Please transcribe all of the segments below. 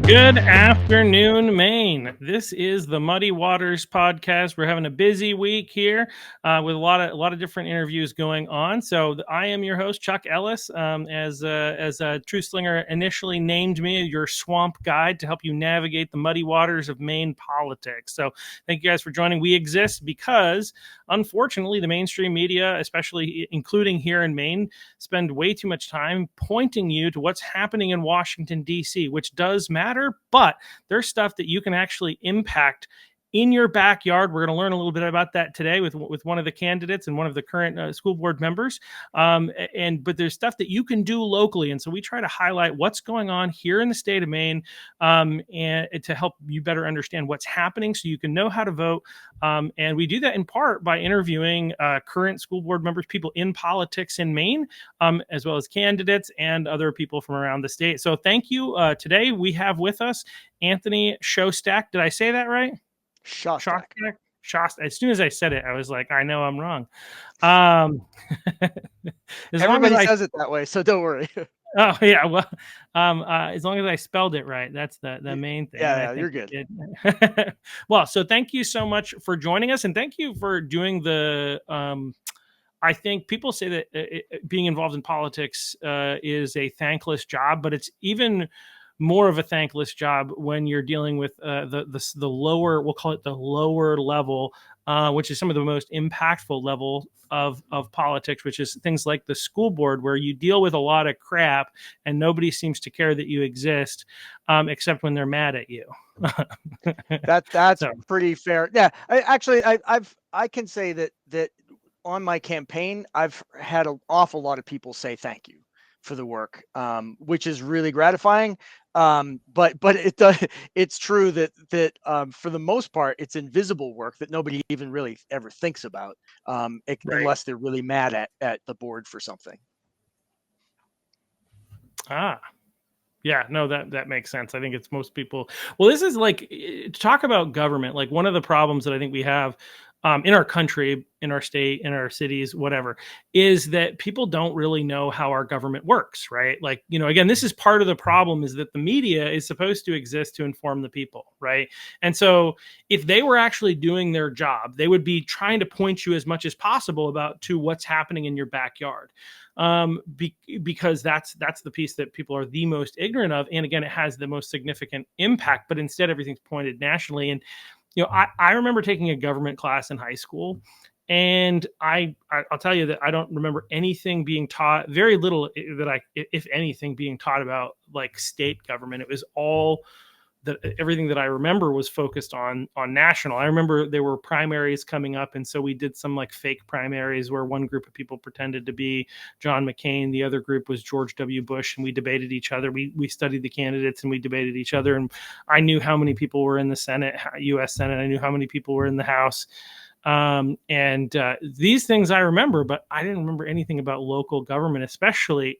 Good afternoon, Maine. This is the Muddy Waters podcast. We're having a busy week here with a lot of different interviews going on. So I am your host, Chuck Ellis, as Truth Slinger initially named me, your swamp guide to help you navigate the muddy waters of Maine politics. So thank you guys for joining. We exist because, unfortunately, the mainstream media, especially including here in Maine, spend way too much time pointing you to what's happening in Washington, D.C., which does matter, but there's stuff that you can actually impact in your backyard. We're going to learn a little bit about that today with one of the candidates and one of the current school board members. But there's stuff that you can do locally. And so we try to highlight what's going on here in the state of Maine and to help you better understand what's happening so you can know how to vote. And we do that in part by interviewing current school board members, people in politics in Maine, as well as candidates and other people from around the state. So thank you. Today we have with us Anthony Shostak. Did I say that right? Shostak. Shostak. As soon as I said it, I was like, I know I'm wrong. Everybody says it that way, so don't worry. Oh yeah, well, as long as I spelled it right, that's the main thing. Yeah, you're good. Well, so thank you so much for joining us, and thank you for doing the. I think people say that being involved in politics is a thankless job, but it's even more of a thankless job when you're dealing with the lower, we'll call it the lower level, which is some of the most impactful level of politics, which is things like the school board, where you deal with a lot of crap and nobody seems to care that you exist, except when they're mad at you. That's pretty fair. Yeah, I can say that on my campaign, I've had an awful lot of people say thank you for the work, which is really gratifying. But it's true that for the most part, it's invisible work that nobody even really ever thinks about, unless they're really mad at the board for something. Yeah, no, that makes sense. I think it's most people. Well, this is like, talk about government. Like, one of the problems that I think we have in our country, in our state, in our cities, whatever, is that people don't really know how our government works, right? Like, again, this is part of the problem, is that the media is supposed to exist to inform the people, right? And so if they were actually doing their job, they would be trying to point you as much as possible to what's happening in your backyard. Because that's the piece that people are the most ignorant of. And again, it has the most significant impact, but instead everything's pointed nationally. And I remember taking a government class in high school, and I'll tell you that I don't remember anything being taught, very little if anything, being taught about like state government. It was all everything that I remember was focused on national. I remember there were primaries coming up, and so we did some like fake primaries where one group of people pretended to be John McCain, the other group was George W. Bush, and we debated each other. We studied the candidates and we debated each other, and I knew how many people were in the Senate, U.S. Senate. I knew how many people were in the House. These things I remember, but I didn't remember anything about local government, especially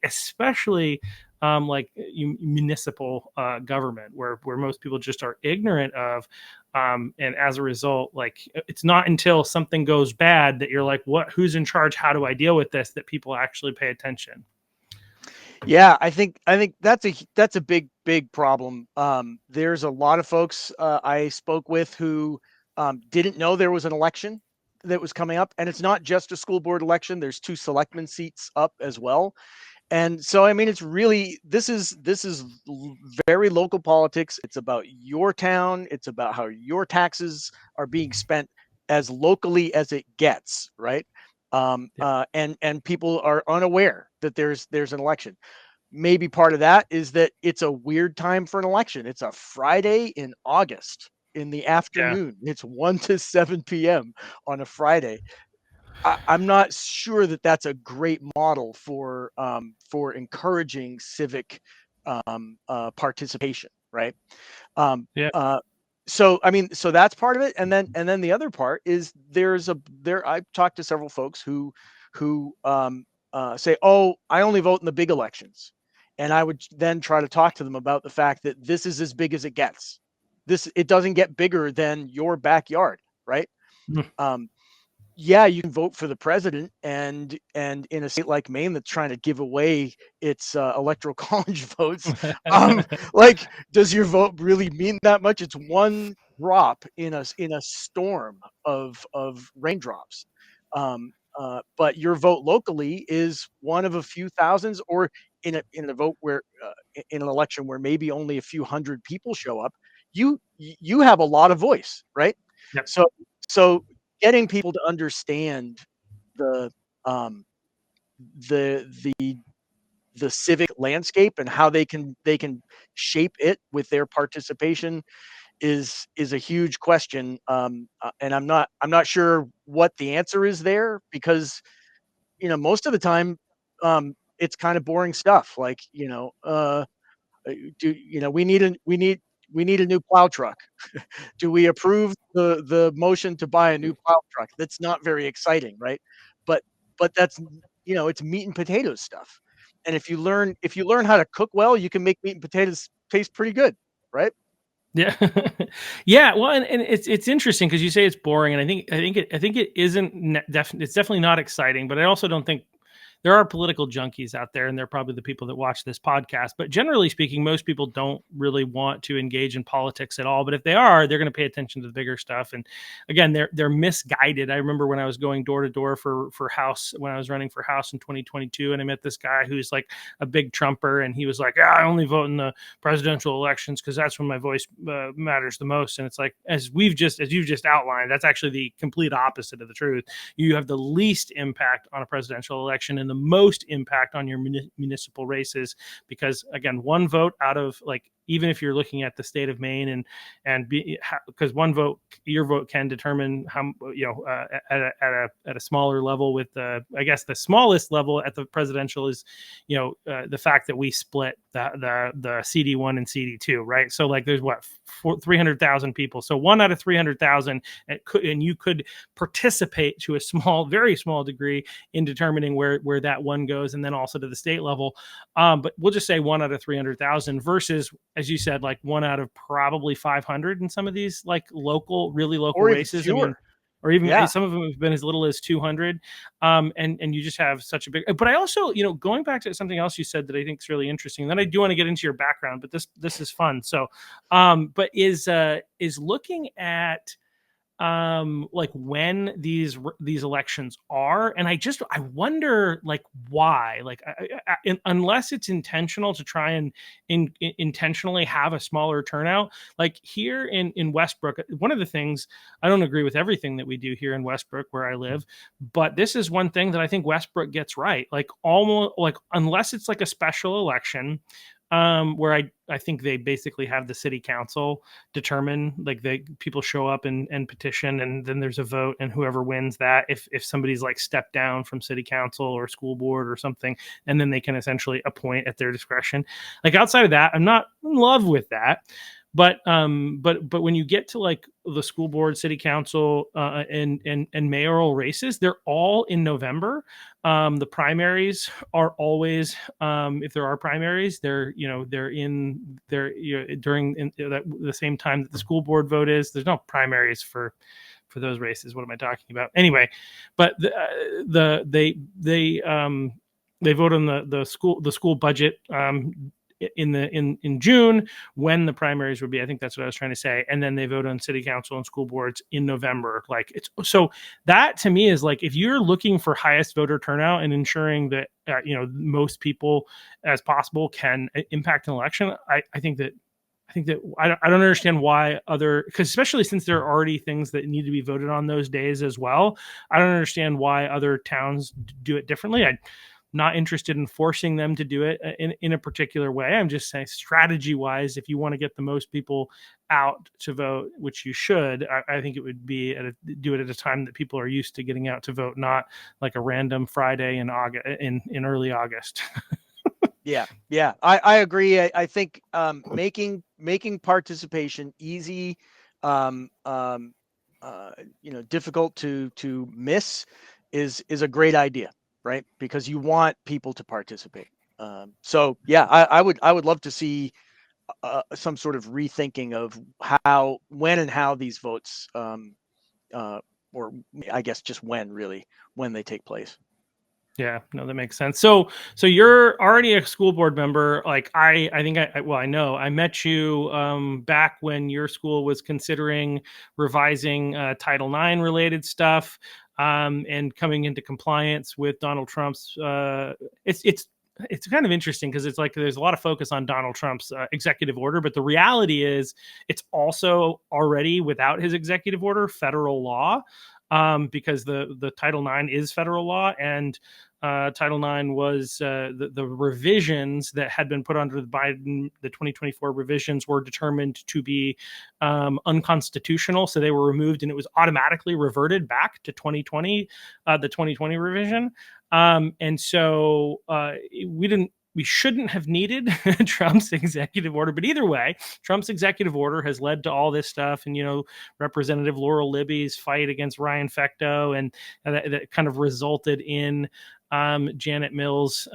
like municipal government, where most people just are ignorant of. And as a result, like, it's not until something goes bad that you're like, who's in charge? How do I deal with this? That people actually pay attention. Yeah, I think that's a big problem. There's a lot of folks I spoke with who didn't know there was an election that was coming up, and it's not just a school board election. There's 2 selectmen seats up as well. And so, I mean, it's really, this is very local politics. It's about your town. It's about how your taxes are being spent as locally as it gets, right? And people are unaware that there's an election. Maybe part of that is that it's a weird time for an election. It's a Friday in August in the afternoon. Yeah. It's 1 to 7 p.m. on a Friday. I'm not sure that that's a great model for encouraging civic participation, right? So I mean, so that's part of it, and then the other part is I've talked to several folks who say, oh, I only vote in the big elections, and I would then try to talk to them about the fact that this is as big as it gets. It doesn't get bigger than your backyard, right? yeah, you can vote for the president, and in a state like Maine that's trying to give away its electoral college votes, um, like, does your vote really mean that much? It's one drop in a storm of raindrops. But your vote locally is one of a few thousands, or in a vote where in an election where maybe only a few hundred people show up, you have a lot of voice, right? Yep. So so getting people to understand the um, the the the civic landscape and how they can shape it with their participation is a huge question, and I'm not sure what the answer is there, because most of the time, it's kind of boring stuff, like, do we need a new plow truck. Do we approve the motion to buy a new plow truck? That's not very exciting, right? But that's, it's meat and potatoes stuff. And if you learn how to cook well, you can make meat and potatoes taste pretty good, right? Yeah. Yeah, well, and it's interesting because you say it's boring, and I think it isn't it's definitely not exciting, but I also don't think there are political junkies out there, and they're probably the people that watch this podcast. But generally speaking, most people don't really want to engage in politics at all. But if they are, they're going to pay attention to the bigger stuff. And again, they're misguided. I remember when I was going door to door for House, when I was running for House in 2022, and I met this guy who's like a big Trumper, and he was like, "Yeah, I only vote in the presidential elections because that's when my voice matters the most." And it's like, as you've just outlined, that's actually the complete opposite of the truth. You have the least impact on a presidential election and the most impact on your municipal races, because again, one vote out of, like, even if you're looking at the state of Maine, because one vote, your vote can determine how, at a smaller level, with I guess the smallest level at the presidential is, the fact that we split the CD1 and CD2, right? So like there's what, 300,000 people, so one out of 300,000, and you could participate to a very small degree in determining where that one goes, and then also to the state level. But we'll just say one out of 300,000 versus, as you said, like one out of probably 500 in some of these like really local Or even races. I mean, fewer. or even Yeah. some of them have been as little as 200. And you just have such a big, but I also, going back to something else you said that I think is really interesting, then I do want to get into your background, but this is fun. So, but is looking at like when these elections are, and I wonder, like, why, like, unless it's intentional to try and intentionally have a smaller turnout, like here in Westbrook. One of the things, I don't agree with everything that we do here in Westbrook where I live, but this is one thing that I think Westbrook gets right, like almost, like, unless it's like a special election, where I think they basically have the city council determine, like, people show up and petition, and then there's a vote, and whoever wins that, if somebody's like stepped down from city council or school board or something, and then they can essentially appoint at their discretion. Like, outside of that, I'm not in love with that. But when you get to like the school board, city council, and mayoral races, they're all in November. The primaries are always, if there are primaries, they're during the same time that the school board vote is. There's no primaries for those races. What am I talking about? Anyway, but they vote on the school budget, in June, when the primaries would be. I think that's what I was trying to say. And then they vote on city council and school boards in November. Like, it's so, that to me is like, if you're looking for highest voter turnout and ensuring that most people as possible can impact an election, I don't understand why because especially since there are already things that need to be voted on those days as well. I don't understand why other towns do it differently. I'm not interested in forcing them to do it in a particular way. I'm just saying, strategy wise, if you want to get the most people out to vote, which you should, I think it would be do it at a time that people are used to getting out to vote, not like a random Friday in August, in early August. Yeah, yeah, I agree. I think making participation easy, um, um, difficult to miss is a great idea, right? Because you want people to participate. So yeah, I would love to see some sort of rethinking of when and how these votes uh, or I guess just when they take place. Yeah, no, that makes sense. So you're already a school board member. Like I think well, I know I met you back when your school was considering revising Title IX related stuff and coming into compliance with Donald Trump's. It's kind of interesting because it's like there's a lot of focus on Donald Trump's executive order, but the reality is it's also already without his executive order federal law, because the Title IX is federal law, and Title IX was the revisions that had been put under the Biden, the 2024 revisions were determined to be unconstitutional. So they were removed and it was automatically reverted back to 2020, the 2020 revision. And so we shouldn't have needed Trump's executive order. But either way, Trump's executive order has led to all this stuff. And, Representative Laurel Libby's fight against Ryan Fecto, and that kind of resulted in Janet Mills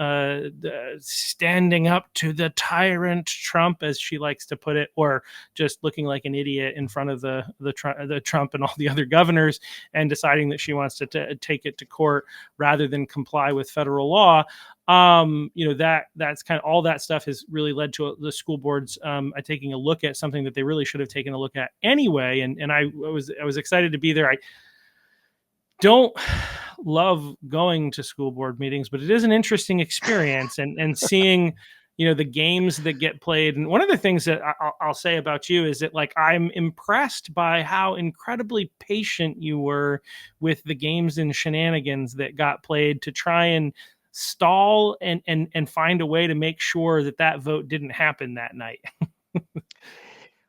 standing up to the tyrant Trump, as she likes to put it, or just looking like an idiot in front of the Trump and all the other governors, and deciding that she wants to take it to court rather than comply with federal law. That's kind of all that stuff has really led to the school boards taking a look at something that they really should have taken a look at anyway. And I was excited to be there. I don't love going to school board meetings, but it is an interesting experience, and seeing the games that get played. And one of the things that I'll say about you is that, like, I'm impressed by how incredibly patient you were with the games and shenanigans that got played to try and stall and find a way to make sure that vote didn't happen that night.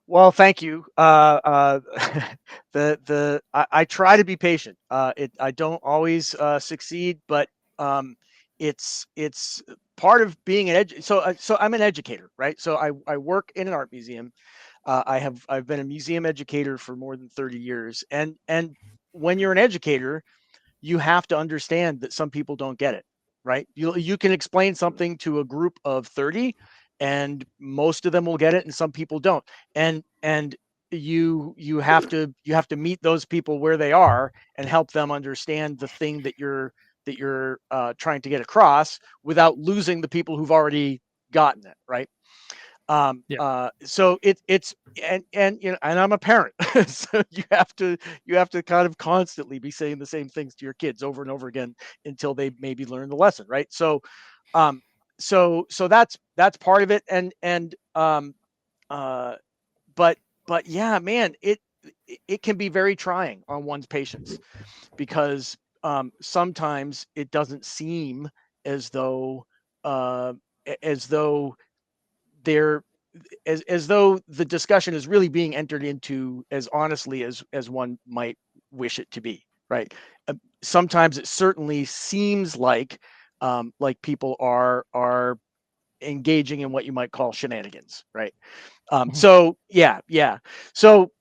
Well, thank you. I try to be patient. I don't always succeed, but it's part of being an so I'm an educator, right? So I work in an art museum. I've been a museum educator for more than 30 years, and when you're an educator, you have to understand that some people don't get it, right? You can explain something to a group of 30 and most of them will get it and some people don't. And you have to meet those people where they are and help them understand the thing that you're trying to get across without losing the people who've already gotten it, right? Yeah. So it's and and I'm a parent, so you have to kind of constantly be saying the same things to your kids over and over again until they maybe learn the lesson, right? Um, so that's part of it, uh, but but yeah, man, it can be very trying on one's patience because sometimes it doesn't seem as though uh, as though they're as though the discussion is really being entered into as honestly as one might wish it to be, right? Sometimes it certainly seems like people are engaging in what you might call shenanigans, right? Mhm. So yeah. So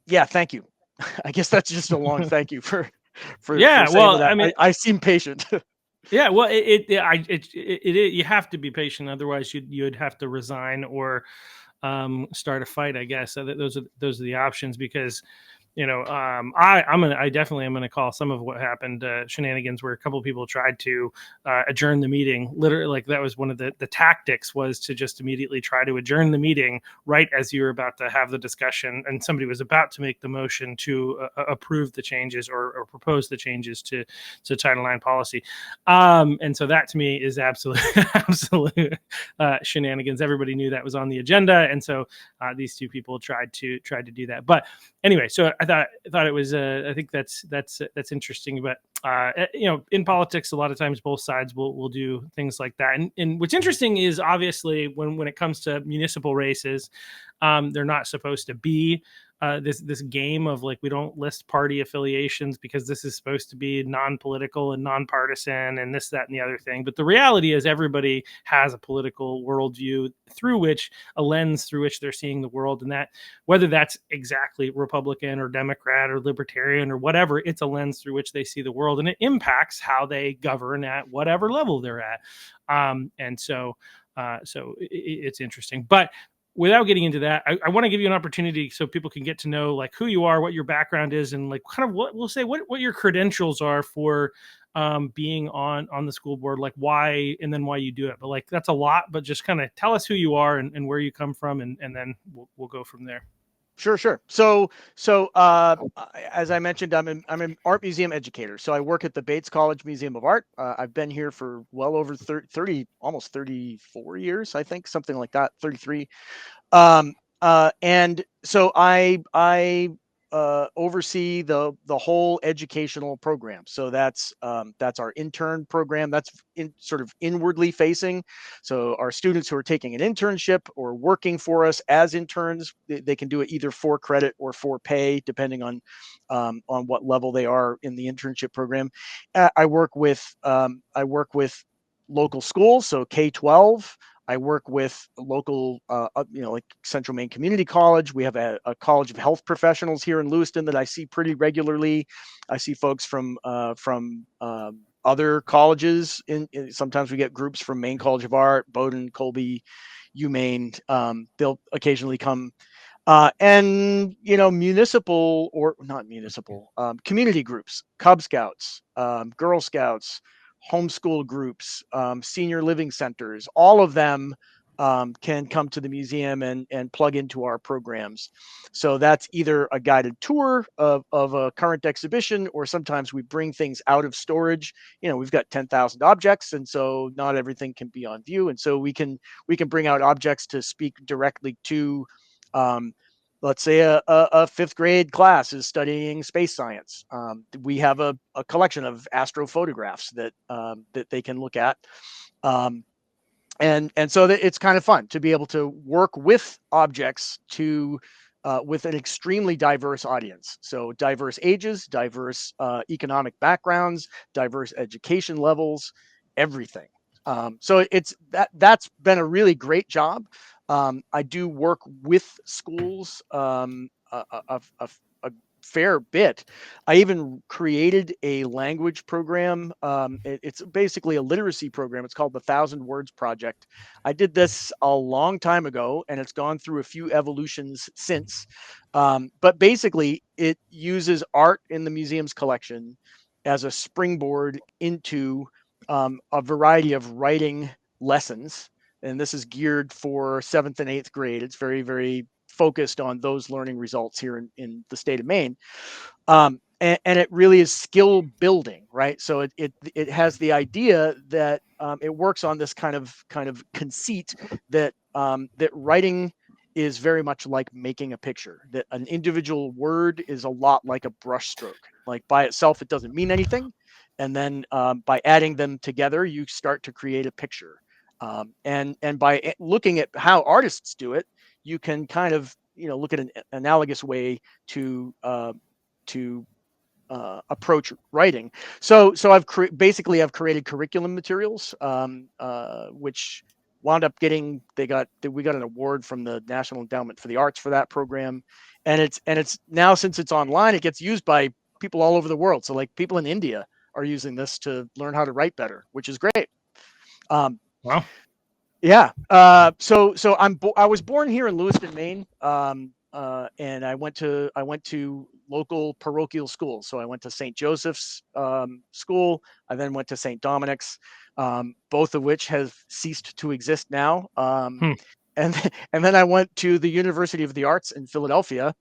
yeah, thank you. I guess that's just a long thank you for Yeah. saying Well, that. I mean, I seem patient. yeah, well, you have to be patient, otherwise you'd have to resign or start a fight, I guess. So those are the options, because I definitely am gonna call some of what happened shenanigans, where a couple of people tried to adjourn the meeting. Literally, like, that was one of the tactics, was to just immediately try to adjourn the meeting right as you were about to have the discussion, and somebody was about to make the motion to approve the changes, or propose the changes to Title IX policy. And so that to me is absolute absolute shenanigans. Everybody knew that was on the agenda, and so these two people tried to do that. But anyway, so I thought it was I think that's interesting. But in politics, a lot of times both sides will do things like that. And what's interesting is, obviously, when it comes to municipal races, they're not supposed to be this game of, like, we don't list party affiliations because this is supposed to be non-political and nonpartisan and this, that, and the other thing. But the reality is, everybody has a political worldview through which a lens through which they're seeing the world, and that, whether that's exactly Republican or Democrat or Libertarian or whatever, it's a lens through which they see the world, and it impacts how they govern at whatever level they're at. And so it's interesting. But without getting into that, I want to give you an opportunity so people can get to know like who you are, what your background is, and like kind of what we'll say what your credentials are for being on the school board, like why and then why you do it. But like that's a lot, but just kind of tell us who you are and where you come from, and then we'll go from there. Sure, sure. As I mentioned, I'm an art museum educator. So I work at the Bates College Museum of Art. I've been here for well over 30, almost 34 years, I think, something like that, 33. And so I oversee the whole educational program. So that's our intern program. That's sort of inwardly facing. So our students who are taking an internship or working for us as interns, they can do it either for credit or for pay, depending on what level they are in the internship program. I work with local schools, so K-12. I work with local, like Central Maine Community College. We have a College of Health Professionals here in Lewiston that I see pretty regularly. I see folks from other colleges. Sometimes we get groups from Maine College of Art, Bowdoin, Colby, UMaine. They'll occasionally come and municipal or not municipal community groups, Cub Scouts, Girl Scouts, homeschool groups, senior living centers, all of them can come to the museum and plug into our programs. So that's either a guided tour of a current exhibition, or sometimes we bring things out of storage. We've got 10,000 objects, and so not everything can be on view. And so we can bring out objects to speak directly to um, let's say a fifth grade class is studying space science. We have a collection of astrophotographs that they can look at. Um, and so that it's kind of fun to be able to work with objects to with an extremely diverse audience. So diverse ages, diverse economic backgrounds, diverse education levels, everything. So that's been a really great job. I do work with schools a fair bit. I even created a language program. It's basically a literacy program. It's called the Thousand Words Project. I did this a long time ago, and it's gone through a few evolutions since. But basically, it uses art in the museum's collection as a springboard into a variety of writing lessons. And this is geared for seventh and eighth grade. It's very, very focused on those learning results here in the state of Maine. And it really is skill building, right? So it has the idea that it works on this kind of conceit that writing is very much like making a picture. That an individual word is a lot like a brushstroke. Like by itself, it doesn't mean anything, and then by adding them together, you start to create a picture. And by looking at how artists do it, you can kind of look at an analogous way to approach writing. So basically I've created curriculum materials, which wound up getting we got an award from the National Endowment for the Arts for that program, and it's now, since it's online, it gets used by people all over the world. So like people in India are using this to learn how to write better, which is great. Um, Wow. yeah. So I was born here in Lewiston, Maine. And I went to local parochial schools. So I went to St. Joseph's school. I then went to St. Dominic's, both of which have ceased to exist now. Hmm. And and then I went to the University of the Arts in Philadelphia,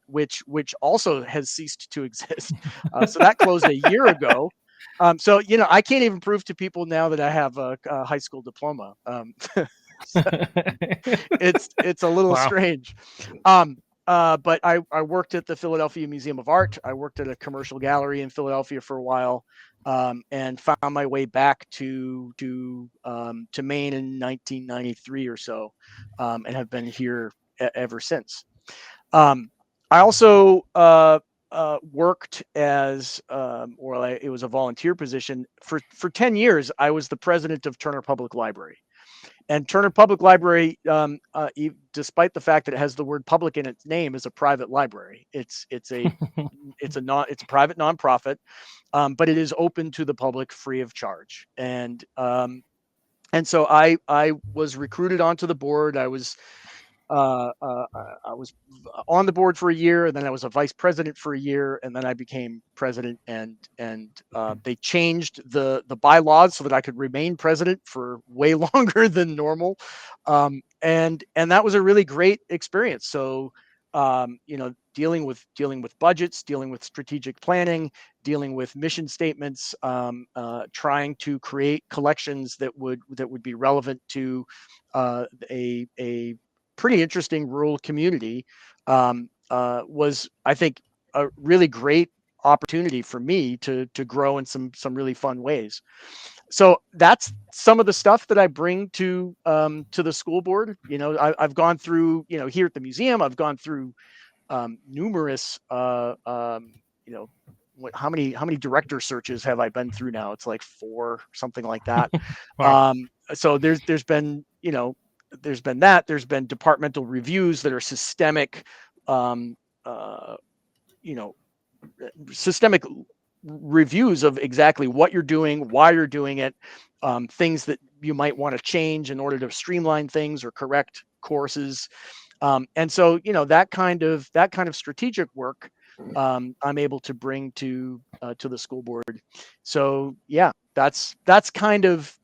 which also has ceased to exist. So that closed a year ago. So I can't even prove to people now that I have a high school diploma. So it's a little Wow. strange. But I worked at the Philadelphia Museum of Art. I worked at a commercial gallery in Philadelphia for a while, and found my way back to Maine in 1993 or so, and have been here ever since. Um, I also worked as, it was a volunteer position for 10 years. I was the president of Turner Public Library. And Turner Public Library, despite the fact that it has the word public in its name, is a private library. It's a private nonprofit, but it is open to the public free of charge. And so I was recruited onto the board. I was I was on the board for a year, and then I was a vice president for a year, and then I became president. And they changed the bylaws so that I could remain president for way longer than normal, and that was a really great experience. So, dealing with budgets, dealing with strategic planning, dealing with mission statements, trying to create collections that would be relevant to a pretty interesting rural community, was, I think, a really great opportunity for me to grow in some really fun ways. So that's some of the stuff that I bring to the school board. I've gone through, here at the museum, I've gone through numerous, you know how many director searches have I been through now? It's like four, something like that. Wow. So there's been that. There's been departmental reviews that are systemic, um, uh, you know, systemic reviews of exactly what you're doing, why you're doing it, things that you might want to change in order to streamline things or correct courses. And so, that kind of strategic work, I'm able to bring to the school board. So yeah, that's kind of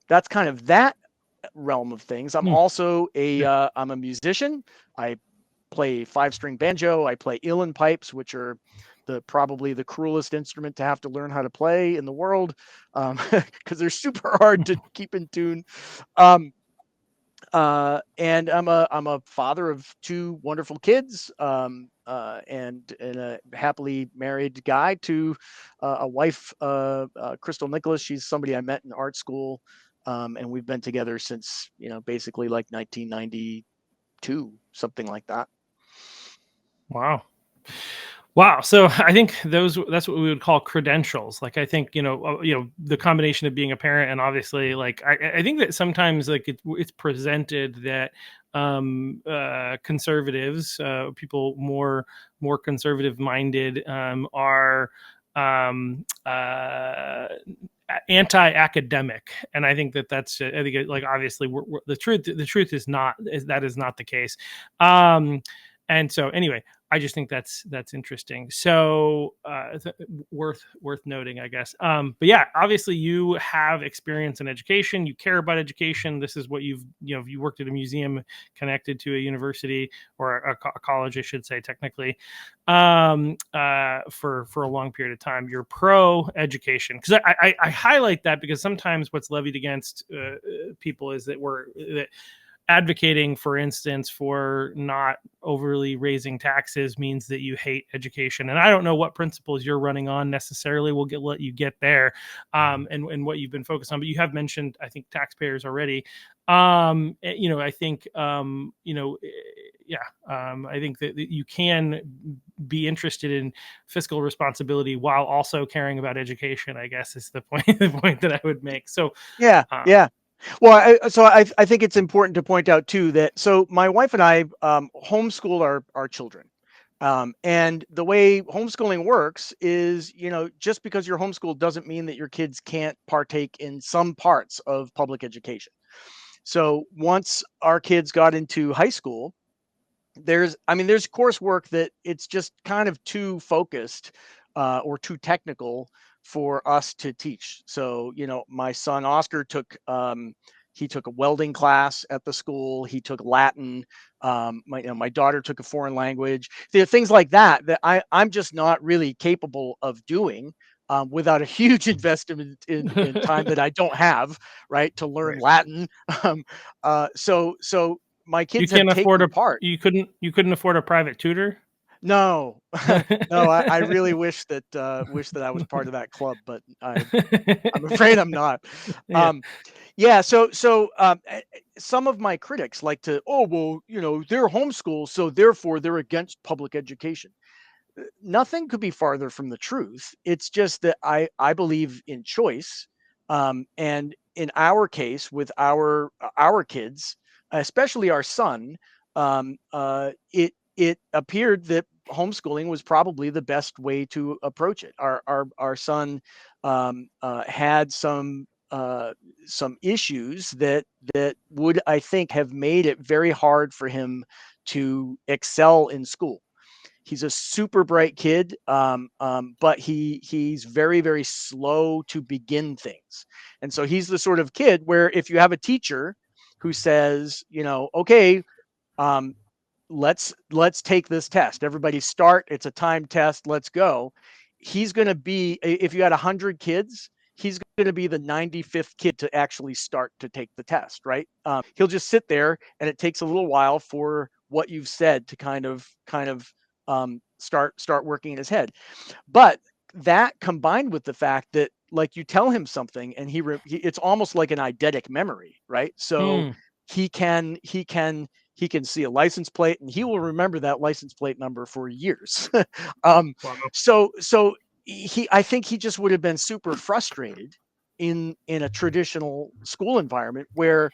that realm of things. I'm Hmm. also a Yeah. I'm a musician. I play five-string banjo. I play uilleann pipes, which are probably the cruelest instrument to have to learn how to play in the world, because they're super hard to keep in tune. Um, and I'm a father of two wonderful kids, and a happily married guy to a wife, Crystal Nicholas. She's somebody I met in art school, and we've been together since, basically like 1992, something like that. Wow. Wow. So I think that's what we would call credentials. Like I think, the combination of being a parent and obviously like I think that sometimes like it's presented that conservatives, people more conservative minded, are anti-academic, and I think I think like obviously the truth is not the case. um and so anyway, I just think that's interesting. So worth noting, I guess. But yeah, obviously you have experience in education. You care about education. This is what you worked at a museum connected to a university or a college, I should say, technically, for a long period of time. You're pro education, because I highlight that because sometimes what's levied against people is that advocating, for instance, for not overly raising taxes means that you hate education. And I don't know what principles you're running on necessarily. Let you get there, and what you've been focused on. But you have mentioned, I think, taxpayers already. I think, yeah, I think that you can be interested in fiscal responsibility while also caring about education, I guess, is the point the point that I would make. So, Yeah, uh, yeah. Well, I think it's important to point out too that, so my wife and I homeschool our children. And the way homeschooling works is, just because you're homeschooled doesn't mean that your kids can't partake in some parts of public education. So once our kids got into high school, there's coursework that it's just kind of too focused, or too technical for us to teach. So, my son Oscar took a welding class at the school. He took Latin. My daughter took a foreign language. There are things like that I'm just not really capable of doing, without a huge investment in time that I don't have, right, to learn right. Latin. Um, so my You kids have can't afford taken a part. you couldn't afford a private tutor? No, no, I really wish that I was part of that club, but I'm afraid I'm not. Yeah. Um, yeah, so some of my critics like to, oh well, they're homeschooled, so therefore they're against public education. Nothing could be farther from the truth. It's just that I believe in choice, and in our case with our kids, especially our son, it appeared that homeschooling was probably the best way to approach it. Our son had some uh, some issues that would, I think, have made it very hard for him to excel in school. He's a super bright kid, but he's very, very slow to begin things. And so he's the sort of kid where if you have a teacher who says, okay, um, let's take this test. Everybody start. It's a time test. Let's go. He's going to be, if you had 100 kids, he's going to be the 95th kid to actually start to take the test, right? He'll just sit there, and it takes a little while for what you've said to start working in his head. But that combined with the fact that, like, you tell him something and it's almost like an eidetic memory, right? So Hmm. he can he can he can see a license plate, and he will remember that license plate number for years. um Wow. so he I think he just would have been super frustrated in a traditional school environment where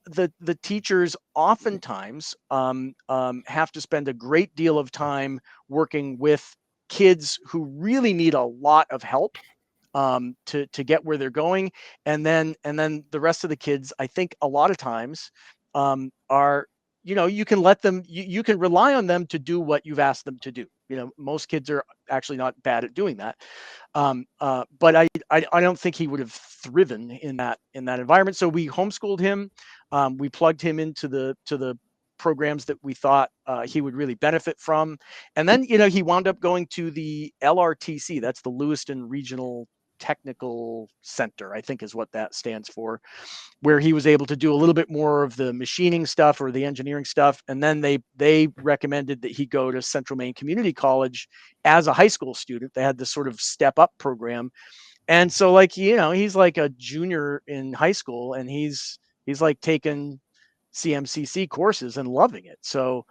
the teachers oftentimes have to spend a great deal of time working with kids who really need a lot of help to get where they're going, and then the rest of the kids, I think, a lot of times are, you can let them, you can rely on them to do what you've asked them to do. Most kids are actually not bad at doing that, but I don't think he would have thriven in that environment. So we homeschooled him. We plugged him into the programs that we thought he would really benefit from, and then he wound up going to the LRTC. That's the Lewiston Regional Technical Center, I think is what that stands for, where he was able to do a little bit more of the machining stuff or the engineering stuff. And then they recommended that he go to Central Maine Community College as a high school student. They had this sort of step up program. And so, like, he's like a junior in high school, and he's like taking CMCC courses and loving it. So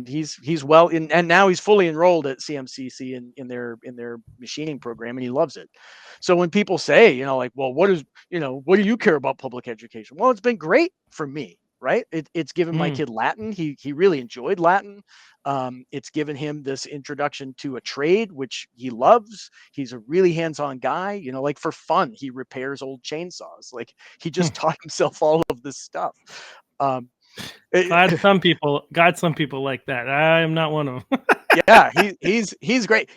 he's well in, and now he's fully enrolled at CMCC in their machining program, and he loves it. So when people say, like, well, what do you care about public education? Well, it's been great for me, right? It's given my Hmm. kid Latin. He really enjoyed Latin. It's given him this introduction to a trade which he loves. He's a really hands-on guy. Like, for fun, he repairs old chainsaws. Like, he just taught himself all of this stuff. Um, it, Glad some people like that. I am not one of them. yeah, he's great.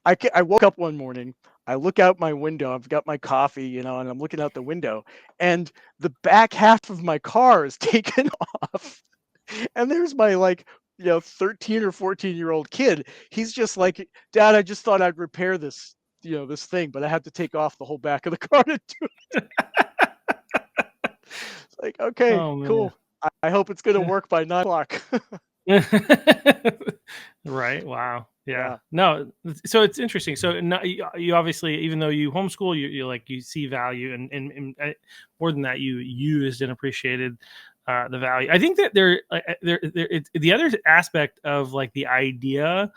I woke up one morning, I look out my window, I've got my coffee, and I'm looking out the window, and the back half of my car is taken off, and there's my, like, 13 or 14-year-old kid. He's just like, Dad, I just thought I'd repair this thing, but I had to take off the whole back of the car to do it. It's like, okay, Oh man. cool. I hope it's gonna work by 9 o'clock. Right. Wow. Yeah. Yeah. No. So it's interesting. So no, you obviously, even though you homeschool, you like, you see value, and more than that, you used and appreciated the value. I think that the other aspect of, like, the idea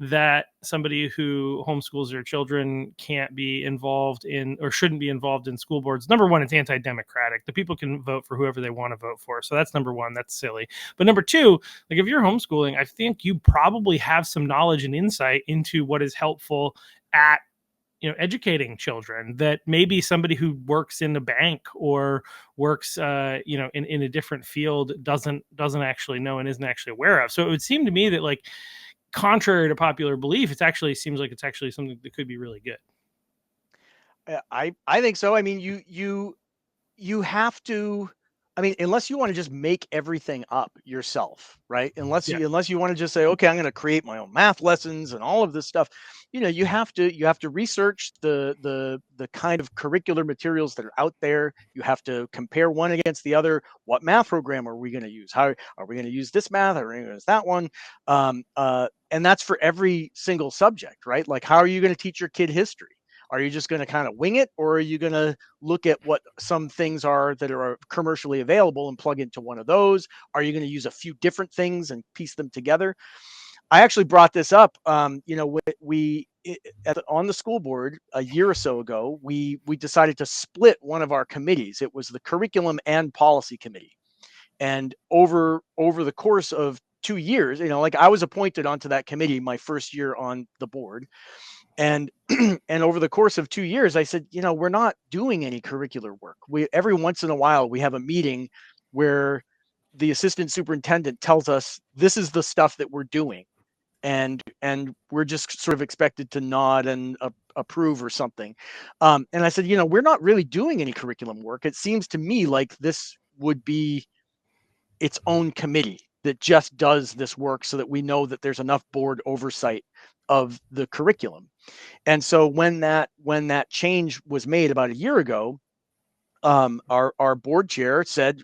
that somebody who homeschools their children can't be involved in, or shouldn't be involved in, school boards. Number one, it's anti-democratic. The people can vote for whoever they want to vote for. So that's number one. That's silly. But number two, like, if you're homeschooling, I think you probably have some knowledge and insight into what is helpful at, educating children, that maybe somebody who works in a bank or works in a different field doesn't actually know and isn't actually aware of. So it would seem to me that, like, contrary to popular belief, seems like it's actually something that could be really good. I think so. I mean, you have to, I mean, unless you want to just make everything up yourself, right? unless Yeah. you unless you want to just say, okay, I'm going to create my own math lessons and all of this stuff. You have to research the kind of curricular materials that are out there. You have to compare one against the other. What math program are we going to use? How are we going to use this math? Are we going to use that one? And that's for every single subject, right? Like, how are you going to teach your kid history? Are you just going to kind of wing it, or are you going to look at what some things are that are commercially available and plug into one of those? Are you going to use a few different things and piece them together? I actually brought this up. On the school board a year or so ago, we decided to split one of our committees. It was the curriculum and policy committee, and over the course of 2 years, like, I was appointed onto that committee my first year on the board, And and over the course of 2 years, I said, we're not doing any curricular work. We every once in a while we have a meeting where the assistant superintendent tells us this is the stuff that we're doing, and we're just sort of expected to nod and approve or something. And I said, we're not really doing any curriculum work. It seems to me like this would be its own committee that just does this work so that we know that there's enough board oversight of the curriculum. And so when that change was made about a year ago, our board chair said,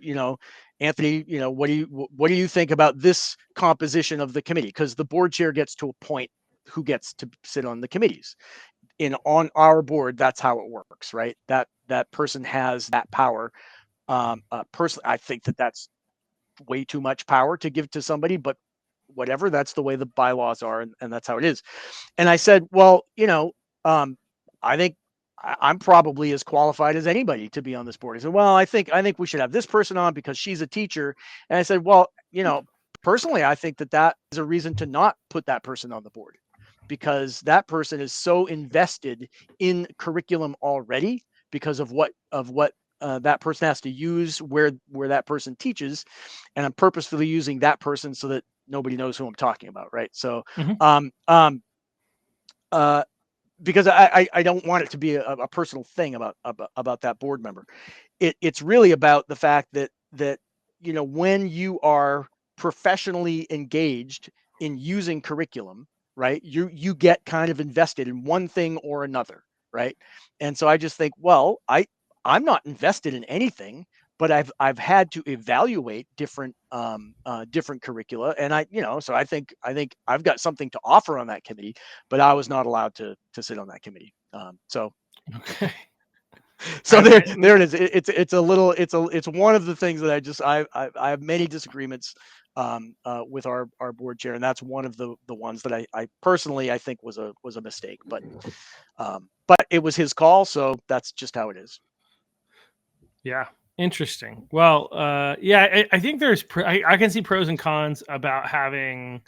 Anthony, what do you think about this composition of the committee? Because the board chair gets to appoint who gets to sit on the committees. On our board, that's how it works, right? That person has that power. Personally, I think that that's way too much power to give to somebody, but whatever, that's the way the bylaws are, and that's how it is. And I said, well, um, I think I'm probably as qualified as anybody to be on this board. He said, well, I think we should have this person on because she's a teacher. And I said, well, personally, I think that is a reason to not put that person on the board, because that person is so invested in curriculum already because of what that person has to use where that person teaches, and I'm purposefully using that person so that nobody knows who I'm talking about, right? So, Mhm. um, um, uh, because I don't want it to be a personal thing about that board member. It's really about the fact that when you are professionally engaged in using curriculum, right, you get kind of invested in one thing or another, right? And so I just think, well, I'm not invested in anything, but I've had to evaluate different curricula, and so I think I've got something to offer on that committee, but I was not allowed to sit on that committee. Okay. So I, there it is. It's a little it's one of the things that I have many disagreements with our board chair, and that's one of the ones that I personally I think was a mistake, but it was his call, so that's just how it is. Yeah, interesting. Well, yeah, I think I can see pros and cons about having.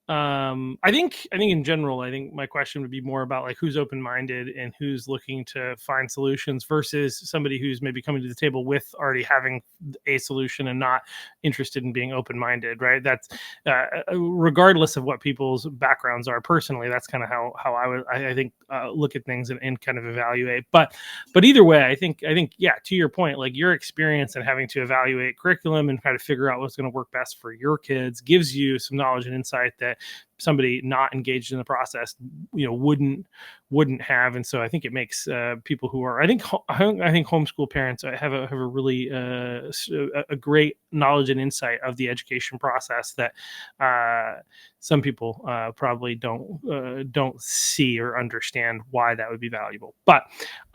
I think in general, I think my question would be more about like who's open minded and who's looking to find solutions versus somebody who's maybe coming to the table with already having a solution and not interested in being open minded. Right. That's regardless of what people's backgrounds are. Personally, that's kind of how I think look at things and kind of evaluate. But either way, I think yeah. To your point, like your experience and having to evaluate curriculum and kind of figure out what's going to work best for your kids gives you some knowledge and insight that somebody not engaged in the process wouldn't have. And so I think it makes people who are I think homeschool parents have a really a great knowledge and insight of the education process that some people probably don't see or understand why that would be valuable. But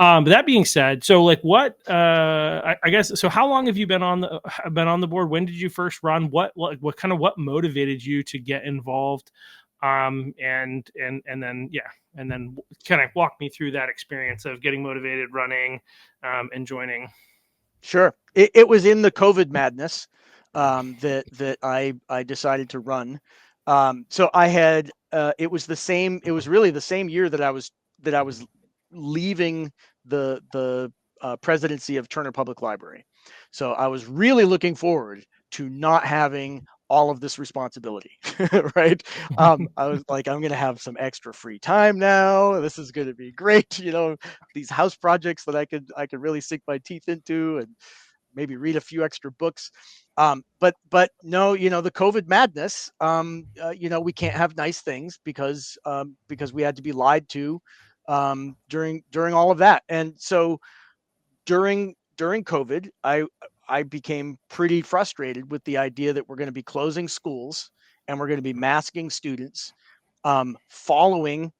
that being said, so like what I guess so how long have you been on the board? When did you first run? What kind of what motivated you to get involved? And then yeah, and then kind of walk me through that experience of getting motivated, running, and joining. Sure. It was in the COVID madness that I decided to run. So I had it was the same. It was really the same year that I was leaving the presidency of Turner Public Library. So I was really looking forward to not having all of this responsibility, right? I was like, I'm gonna have some extra free time now. This is gonna be great. These house projects that I could really sink my teeth into, and maybe read a few extra books. But no, the COVID madness. We can't have nice things because we had to be lied to during all of that. And so during COVID, I became pretty frustrated with the idea that we're going to be closing schools and we're going to be masking students, following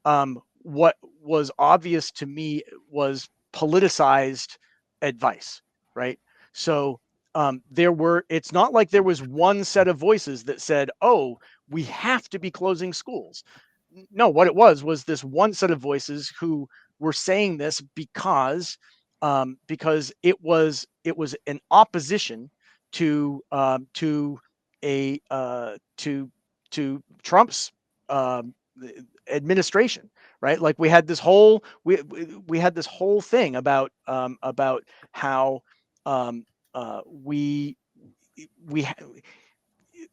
what was obvious to me was politicized advice, right? So it's not like there was one set of voices that said, oh, we have to be closing schools. No, what it was this one set of voices who were saying this because it was an opposition to a to Trump's administration, right? Like we had this whole thing about how um, we we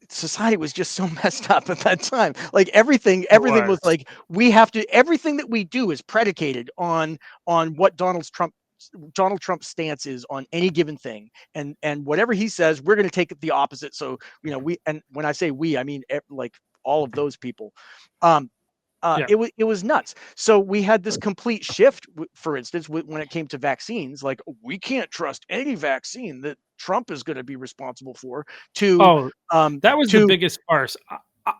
society was just so messed up at that time. Like It everything was was. like we have to everything that we do is predicated on what Donald Trump's stance is on any given thing, and whatever he says, we're going to take it the opposite. So we, and when I say we, I mean like all of those people. Um, Yeah. it was nuts. So we had this complete shift. For instance, when it came to vaccines, like we can't trust any vaccine that Trump is going to be responsible for. To Oh, um, that was the to biggest farce. I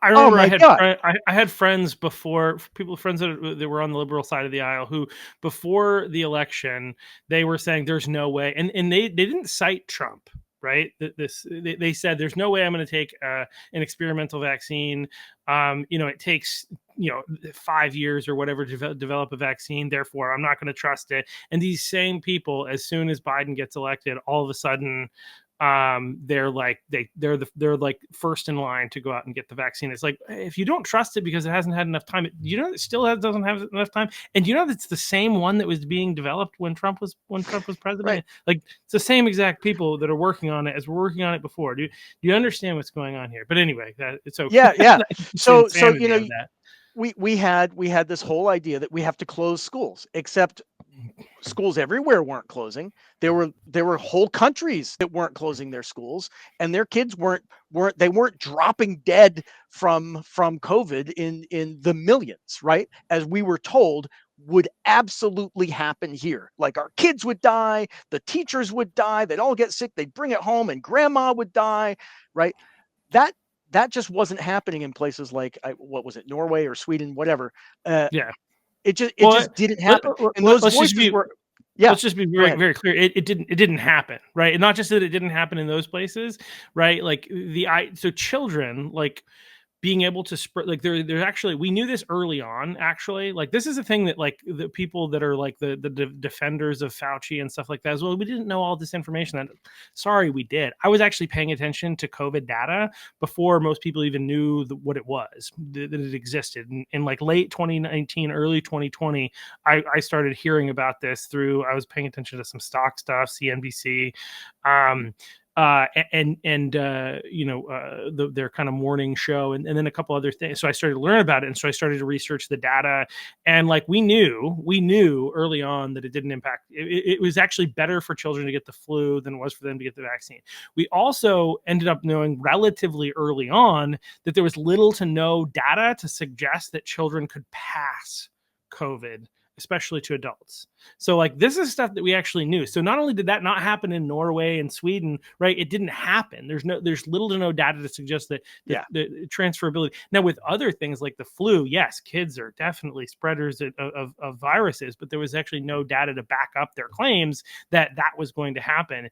oh remember my God, I had friends before, friends that were on the liberal side of the aisle, who before the election they were saying there's no way, and they didn't cite Trump, right? They said there's no way I'm going to take an experimental vaccine. It takes 5 years or whatever to develop a vaccine. Therefore, I'm not going to trust it. And these same people, as soon as Biden gets elected, all of a sudden they're like they're like first in line to go out and get the vaccine. It's like, if you don't trust it because it hasn't had enough time, it still doesn't have enough time. And it's the same one that was being developed when Trump was right? president. Like, it's the same exact people that are working on it as we're working on it before. Do you understand what's going on here? But anyway, it's okay. Yeah, yeah. It's the So insanity of that. we had this whole idea that we have to close schools, except schools everywhere weren't closing. There were whole countries that weren't closing their schools, and their kids weren't dropping dead from COVID in the millions, right? As we were told would absolutely happen here. Like our kids would die, the teachers would die, they'd all get sick, they'd bring it home, and grandma would die, right? That that just wasn't happening in places like what was it, Norway or Sweden, whatever. Uh, Yeah. it Well, just didn't happen, and those let's just voices be were, yeah. Go very ahead. very clear. It didn't happen, right? And not just that it didn't happen in those places, right? Like so children, like, being able to spread, like, there's actually, we knew this early on, actually. Like, this is a thing that, like, the people that are like the defenders of Fauci and stuff like that as well, we didn't know all this information. That, sorry, we did. I was actually paying attention to COVID data before most people even knew what it was, that it existed. In like late 2019, early 2020, I started hearing about this through, I was paying attention to some stock stuff, CNBC, um their kind of morning show, and then a couple other things. So I started to learn about it, and so I started to research the data, and like we knew early on that it didn't impact. It was actually better for children to get the flu than it was for them to get the vaccine. We also ended up knowing relatively early on that there was little to no data to suggest that children could pass COVID, especially to adults. So, like, this is stuff that we actually knew. So not only did that not happen in Norway and Sweden, right? It didn't happen. There's little to no data to suggest that Yeah. the transferability. Now, with other things like the flu, yes, kids are definitely spreaders of viruses, but there was actually no data to back up their claims that that was going to happen.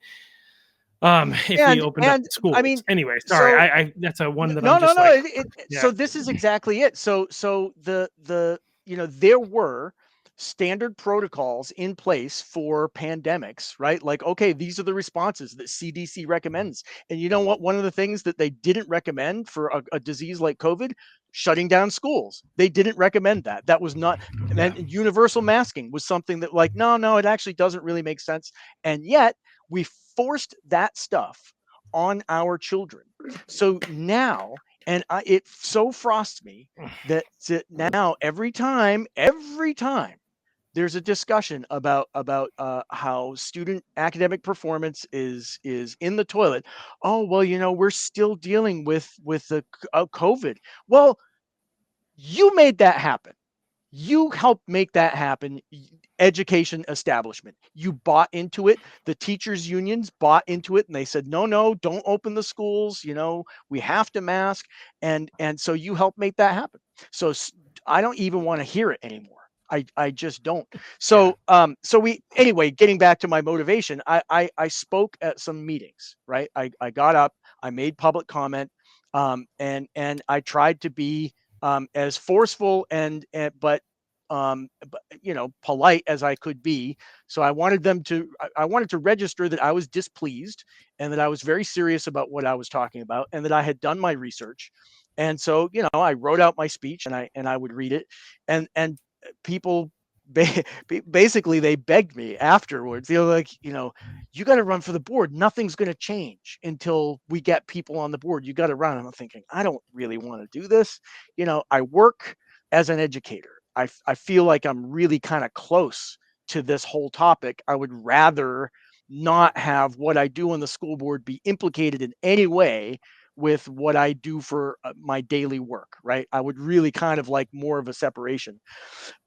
If we opened up And I schools. mean, Anyway, sorry, so I that's a one that I'm no, no, just no. like, yeah, So this is exactly it. So there were standard protocols in place for pandemics, right? Like, okay, these are the responses that CDC recommends. And you know what? One of the things that they didn't recommend for a disease like COVID, shutting down schools. They didn't recommend that. That was not, yeah, and universal masking was something that, like, no, no, it actually doesn't really make sense. And yet we forced that stuff on our children. So now, and it so frosts me that now every time there's a discussion about how student academic performance is in the toilet. Oh well, we're still dealing with the COVID. Well, you made that happen. You helped make that happen. Education establishment, you bought into it. The teachers unions bought into it, and they said, no, no, don't open the schools, we have to mask. And so you helped make that happen. So I don't even want to hear it anymore. I just don't. yeah, So we, anyway, getting back to my motivation, I spoke at some meetings, right? I got up, I made public comment, and I tried to be as forceful but polite as I could be. So I wanted I wanted to register that I was displeased, and that I was very serious about what I was talking about, and that I had done my research, And so, I wrote out my speech, and I would read it, and people basically they begged me afterwards. They were like, you got to run for the board. Nothing's going to change until we get people on the board. You got to run. And I'm thinking, I don't really want to do this. I work as an educator. I feel like I'm really kind of close to this whole topic. I would rather not have what I do on the school board be implicated in any way with what I do for my daily work, right? I would really kind of like more of a separation.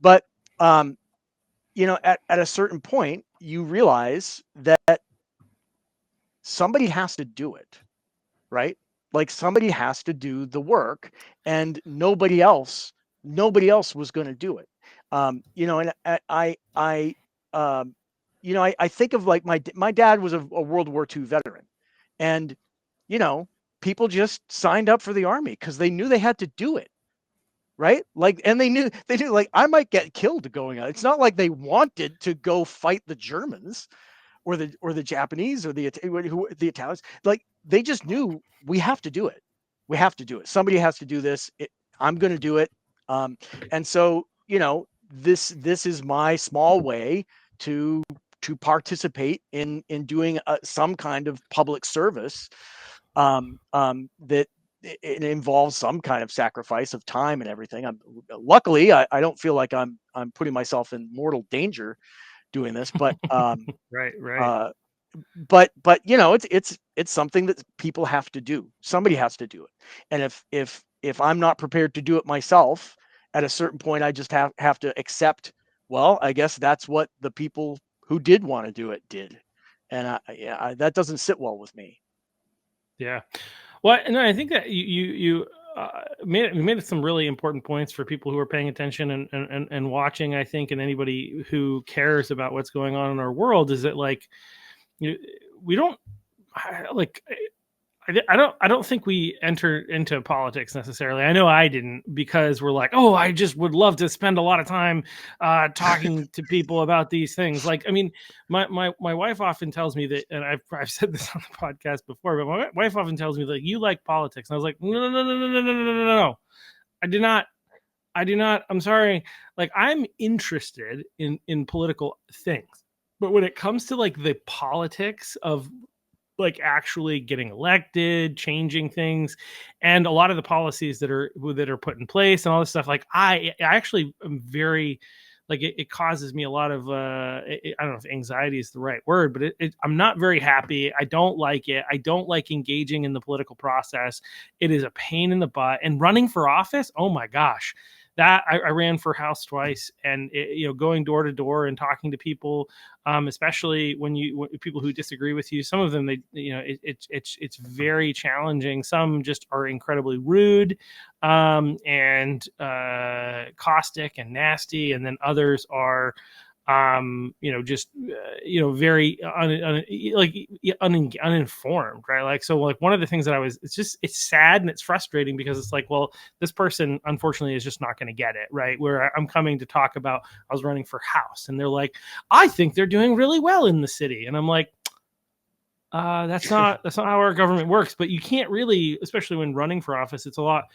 But at a certain point, you realize that somebody has to do it, right? Like somebody has to do the work, and nobody else was going to do it. And um, I think of like my dad was a World War II veteran, and you know, people just signed up for the army because they knew they had to do it, right? Like, and they knew like I might get killed going on. It's not like they wanted to go fight the Germans or the Japanese or the Italians. Like they just knew we have to do it. We have to do it. Somebody has to do this. I'm going to do it. Um, and so this is my small way to participate in doing some kind of public service that it involves some kind of sacrifice of time and everything. Luckily I don't feel like I'm putting myself in mortal danger doing this, but Right, right. uh, but it's something that people have to do. Somebody has to do it, and if I'm not prepared to do it myself, at a certain point, I just have to accept. Well, I guess that's what the people who did want to do it did, and that doesn't sit well with me. Yeah. Well, no, I think that you made some really important points for people who are paying attention and watching. I think, and anybody who cares about what's going on in our world is that like you, we don't like I don't think we enter into politics necessarily. I know I didn't because we're like, oh, I just would love to spend a lot of time talking to people about these things. Like, I mean, my wife often tells me that, and I've said this on the podcast before, but my wife often tells me like, you like politics, and I was like, no, no, no, no, no, no, no, no, no, no. I do not. I do not. I'm sorry. Like, I'm interested in political things, but when it comes to like the politics of like actually getting elected, changing things, and a lot of the policies that are put in place and all this stuff. Like I actually am very like it causes me a lot of I don't know if anxiety is the right word, but I'm not very happy. I don't like it. I don't like engaging in the political process. It is a pain in the butt. And running for office, oh my gosh, that I ran for House twice, and going door to door and talking to people, especially when people who disagree with you. Some of them, it's very challenging. Some just are incredibly rude, and caustic and nasty, and then others are just very uninformed, right? Like, so like one of the things that it's sad and it's frustrating because it's like, well, this person unfortunately is just not going to get it, right? Where I'm coming to talk about, I was running for House, and they're like, I think they're doing really well in the city, and I'm like, that's not how our government works. But you can't really, especially when running for office, it's a lot.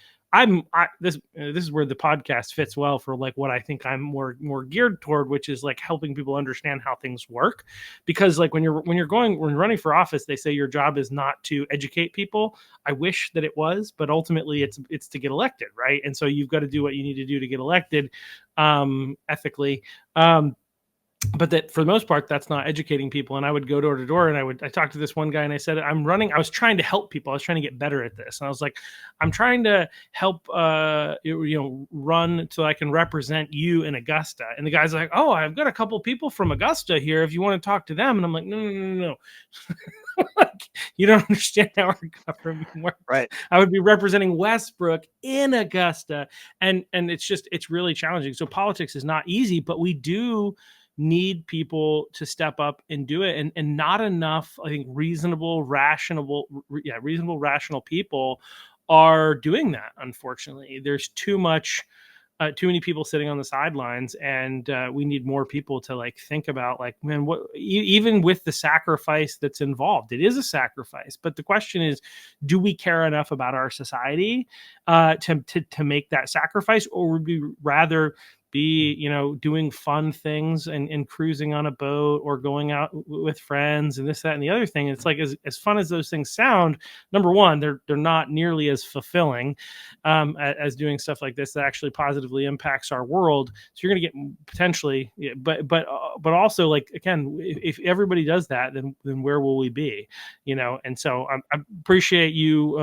This is where the podcast fits well for like what I think I'm more geared toward, which is like helping people understand how things work. Because like when you're running for office, they say your job is not to educate people. I wish that it was, but ultimately it's to get elected, right? And so you've got to do what you need to do to get elected, ethically. But that for the most part, that's not educating people. And I would go door to door, and I talked to this one guy, and I said, I was trying to help people. I was trying to get better at this. And I was like, I'm trying to help, run so I can represent you in Augusta. And the guy's like, oh, I've got a couple people from Augusta here if you want to talk to them. And I'm like, no, no, no, no, no. Like, you don't understand how our government works. Right. I would be representing Westbrook in Augusta. And it's really challenging. So politics is not easy, but we do need people to step up and do it, and not enough, I think, reasonable rational people are doing that. Unfortunately, there's too much too many people sitting on the sidelines, and we need more people to like think about like, man, what even with the sacrifice that's involved, it is a sacrifice. But the question is, do we care enough about our society to make that sacrifice, or would we rather be doing fun things and cruising on a boat or going out with friends and this, that, and the other thing? It's like, as fun as those things sound, number one, they're not nearly as fulfilling as doing stuff like this that actually positively impacts our world. So you're going to get potentially, yeah, but also, like, again, if everybody does that, then where will we be? And so I appreciate you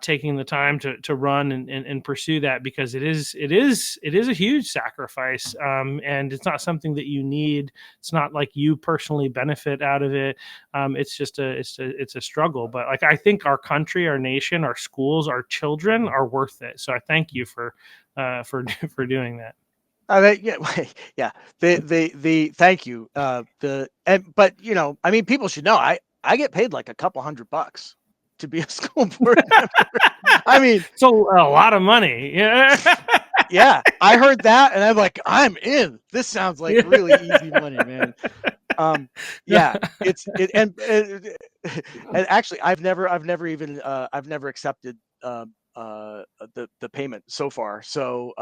taking the time to run and pursue that, because it is a huge sacrifice, and it's not something that you need. It's not like you personally benefit out of it. It's just it's a struggle. But like, I think our country, our nation, our schools, our children are worth it. So I thank you for for doing that. Yeah, yeah. The thank you. But I mean, people should know I get paid like a couple $100 to be a school board member. I mean, So a lot of money. Yeah. yeah, I heard that and I'm like, I'm in. This sounds like really easy money, man. Yeah, and actually, I've never accepted the payment so far. So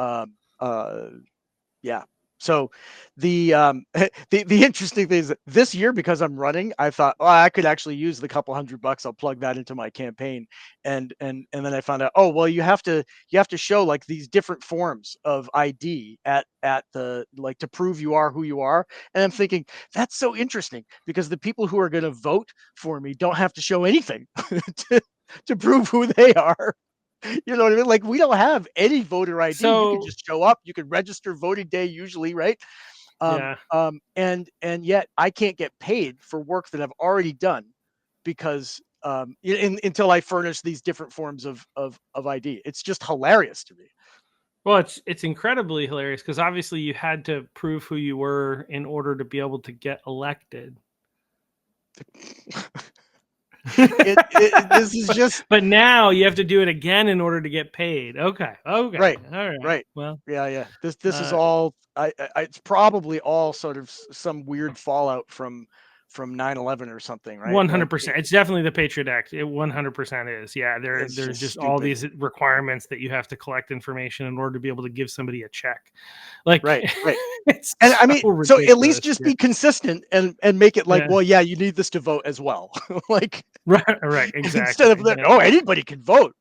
yeah. So the interesting thing is that this year, because I'm running, I thought, oh, I could actually use the couple $100. I'll plug that into my campaign. And then I found out, oh well, you have to show like these different forms of ID at the, like, to prove you are who you are. And I'm thinking, that's so interesting, because the people who are going to vote for me don't have to show anything to, to prove who they are. You know what I mean? Like, we don't have any voter ID. You can So just show up. You can register voting day usually, right? yeah. And yet I can't get paid for work that I've already done, because until I furnish these different forms of ID. It's just hilarious to me. Well, it's incredibly hilarious, because obviously you had to prove who you were in order to be able to get elected. This is just But now you have to do it again in order to get paid. Okay. Okay. right, All right. right. Well, Yeah. This is uh, all. It's probably all sort of some weird fallout from 9/11 or something, right? Like 100%. It's definitely the Patriot Act. It 100% is. Yeah, it's there's just just all stupid. these requirements that you have to collect information in order to be able to give somebody a check. Like, Right, right. it's And I so mean, so at least ridiculous. just Yeah. be consistent and make it like, Yeah. well, yeah, you need this to vote as well. Like, Right, right, instead of exactly. that, Yeah. oh, anybody can vote.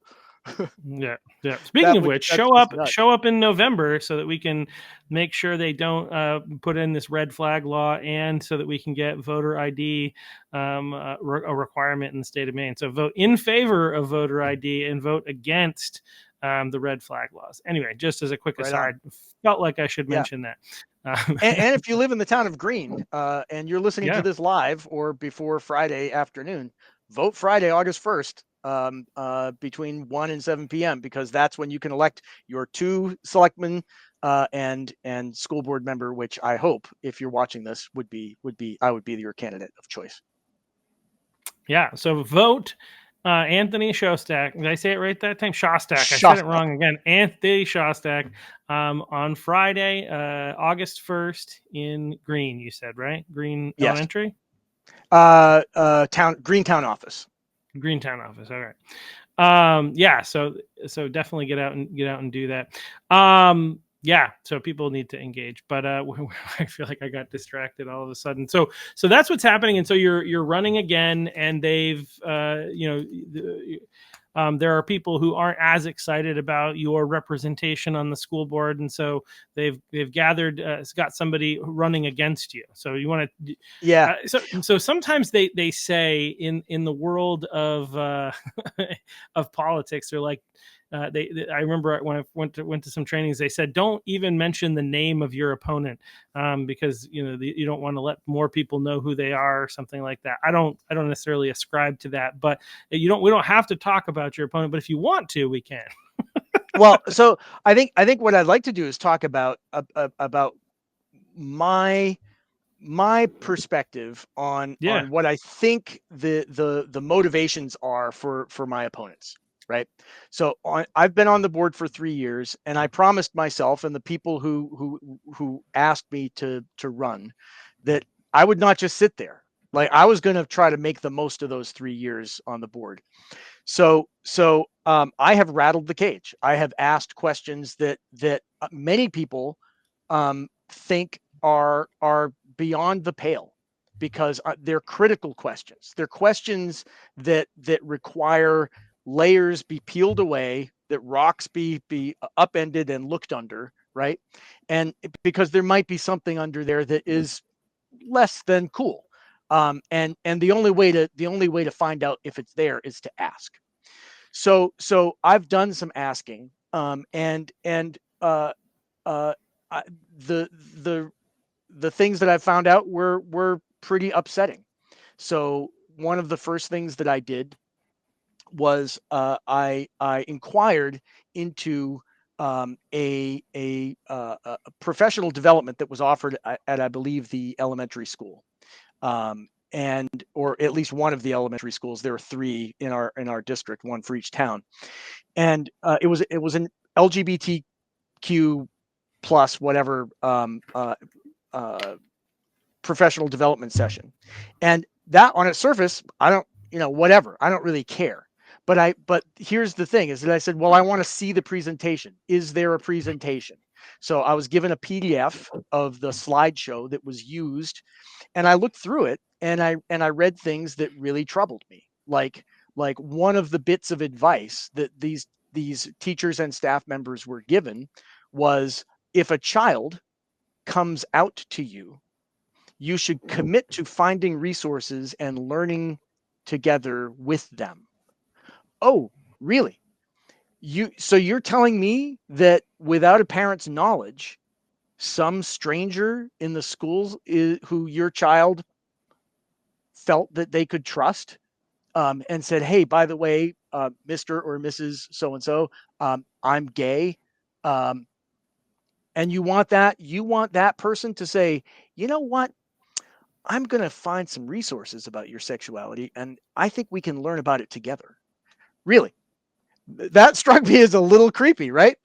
Yeah, yeah. Speaking of which, That's show just up, nuts. show up in November so that we can make sure they don't put in this red flag law, and so that we can get voter ID a requirement in the state of Maine. So vote in favor of voter ID and vote against the red flag laws. Anyway, just as a quick Right on. aside, felt like I should Yeah. mention that. And if you live in the town of Green, and you're listening to Yeah. this live or before Friday afternoon, vote Friday, August 1st, between 1 and 7 p.m., because that's when you can elect your 2 selectmen and school board member, which I hope, if you're watching this, I would be your candidate of choice. Yeah. So vote Anthony Shostak. Did I say it right that time? Shostak. I said it Shostak. wrong again. Anthony Shostak on Friday, August 1st in Green, you said, right? Green Yes. Elementary? Greentown office. Greentown office. All right. Yeah, so definitely get out and do that. Yeah, so people need to engage, but I feel like I got distracted all of a sudden. So that's what's happening. And so you're running again, and they've there are people who aren't as excited about your representation on the school board, and so they've gathered, got somebody running against you. So you want to, Yeah. so sometimes they say in the world of of politics, they're like, I remember when I went to some trainings, they said, don't even mention the name of your opponent, because you don't want to let more people know who they are, or something like that. I don't necessarily ascribe to that, but we don't have to talk about your opponent, but if you want to, we can. Well, so I think what I'd like to do is talk about my perspective on Yeah. what I think the motivations are for my opponents. right? So I've been on the board for 3 years, and I promised myself and the people who asked me to run that I would not just sit there. Like I was going to try to make the most of those 3 years on the board. So I have rattled the cage. I have asked questions that many people think are beyond the pale because they're critical questions. They're questions that require layers be peeled away, that rocks be upended and looked under, right? And because there might be something under there that is less than cool. And the only way to find out if it's there is to ask. So I've done some asking, and uh, I, the the the things that I found out were pretty upsetting. So one of the first things that I did was I inquired into a professional development that was offered at I believe the elementary school, and or at least one of the elementary schools. There are three in our district, one for each town, and it was an LGBTQ plus whatever uh, professional development session, and that on its surface, I don't, whatever, I don't really care. But here's the thing: is that I said, well, I want to see the presentation. Is there a presentation? So I was given a PDF of the slideshow that was used, and I looked through it, and I read things that really troubled me. Like one of the bits of advice that these teachers and staff members were given was, if a child comes out to you, you should commit to finding resources and learning together with them. Oh, really? So you're telling me that without a parent's knowledge, some stranger in the schools who your child felt that they could trust, and said, "Hey, by the way, Mr. or Mrs. So and so, I'm gay," um, and you want that person to say, "You know what? I'm going to find some resources about your sexuality, and I think we can learn about it together." Really, that struck me as a little creepy, right?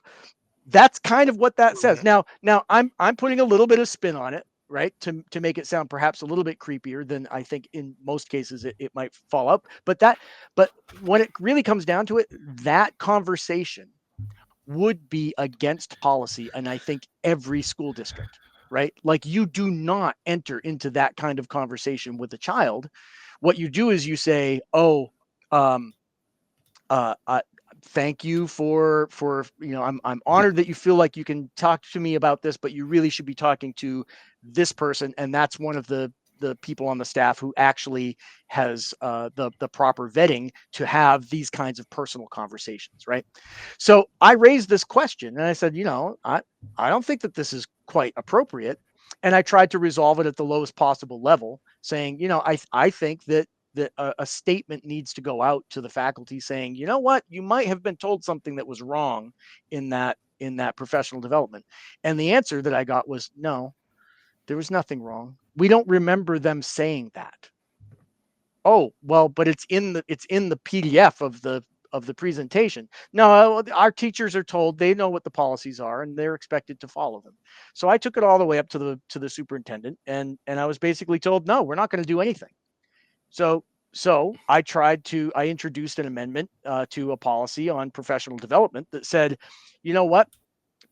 That's kind of what that says. Now I'm putting a little bit of spin on it, right, to make it sound perhaps a little bit creepier than I think in most cases it might fall up. But when it really comes down to it, that conversation would be against policy, and I think every school district, right? Like, you do not enter into that kind of conversation with a child. What you do is you say, "Oh, um, uh, thank you for I'm honored that you feel like you can talk to me about this, but you really should be talking to this person, and that's one of the people on the staff who actually has the proper vetting to have these kinds of personal conversations," right? So I raised this question, and I said, I don't think that this is quite appropriate, and I tried to resolve it at the lowest possible level, saying, I think that a statement needs to go out to the faculty saying, you know what, you might have been told something that was wrong in that professional development. And the answer that I got was, no, there was nothing wrong. We don't remember them saying that. Oh, well, but it's in the PDF of the presentation. No, our teachers are told, they know what the policies are, and they're expected to follow them. So I took it all the way up to the superintendent, and I was basically told, no, we're not going to do anything. So I introduced an amendment to a policy on professional development that said, you know what,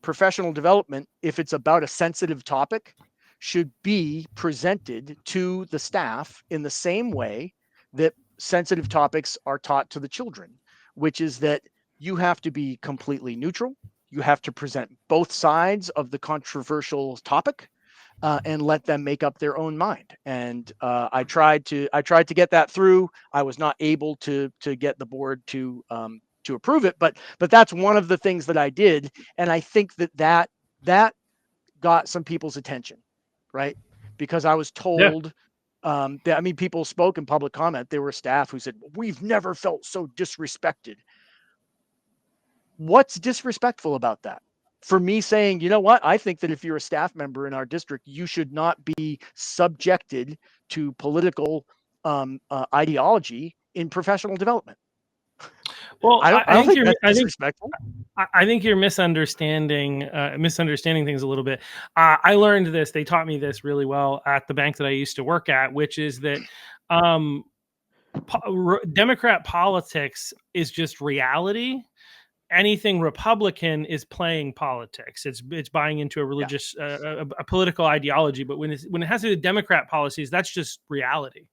professional development, if it's about a sensitive topic, should be presented to the staff in the same way that sensitive topics are taught to the children, which is that you have to be completely neutral. You have to present both sides of the controversial topic, and let them make up their own mind. And I tried to get that through. I was not able to get the board to approve it, but that's one of the things that I did, and I think that got some people's attention, right? Because I was Yeah. told, that, I mean, people spoke in public comment. There were staff who said, "We've never felt so disrespected." What's disrespectful about that? For me saying, you know what, I think that if you're a staff member in our district, you should not be subjected to political ideology in professional development. Well, I don't think that's I think disrespectful. I think you're misunderstanding things a little bit. I learned this. They taught me this really well at the bank that I used to work at, which is that um, Democrat politics is just reality. Anything Republican is playing politics. It's buying into a Yeah. religious, a political ideology. But when it has to do with Democrat policies, that's just reality.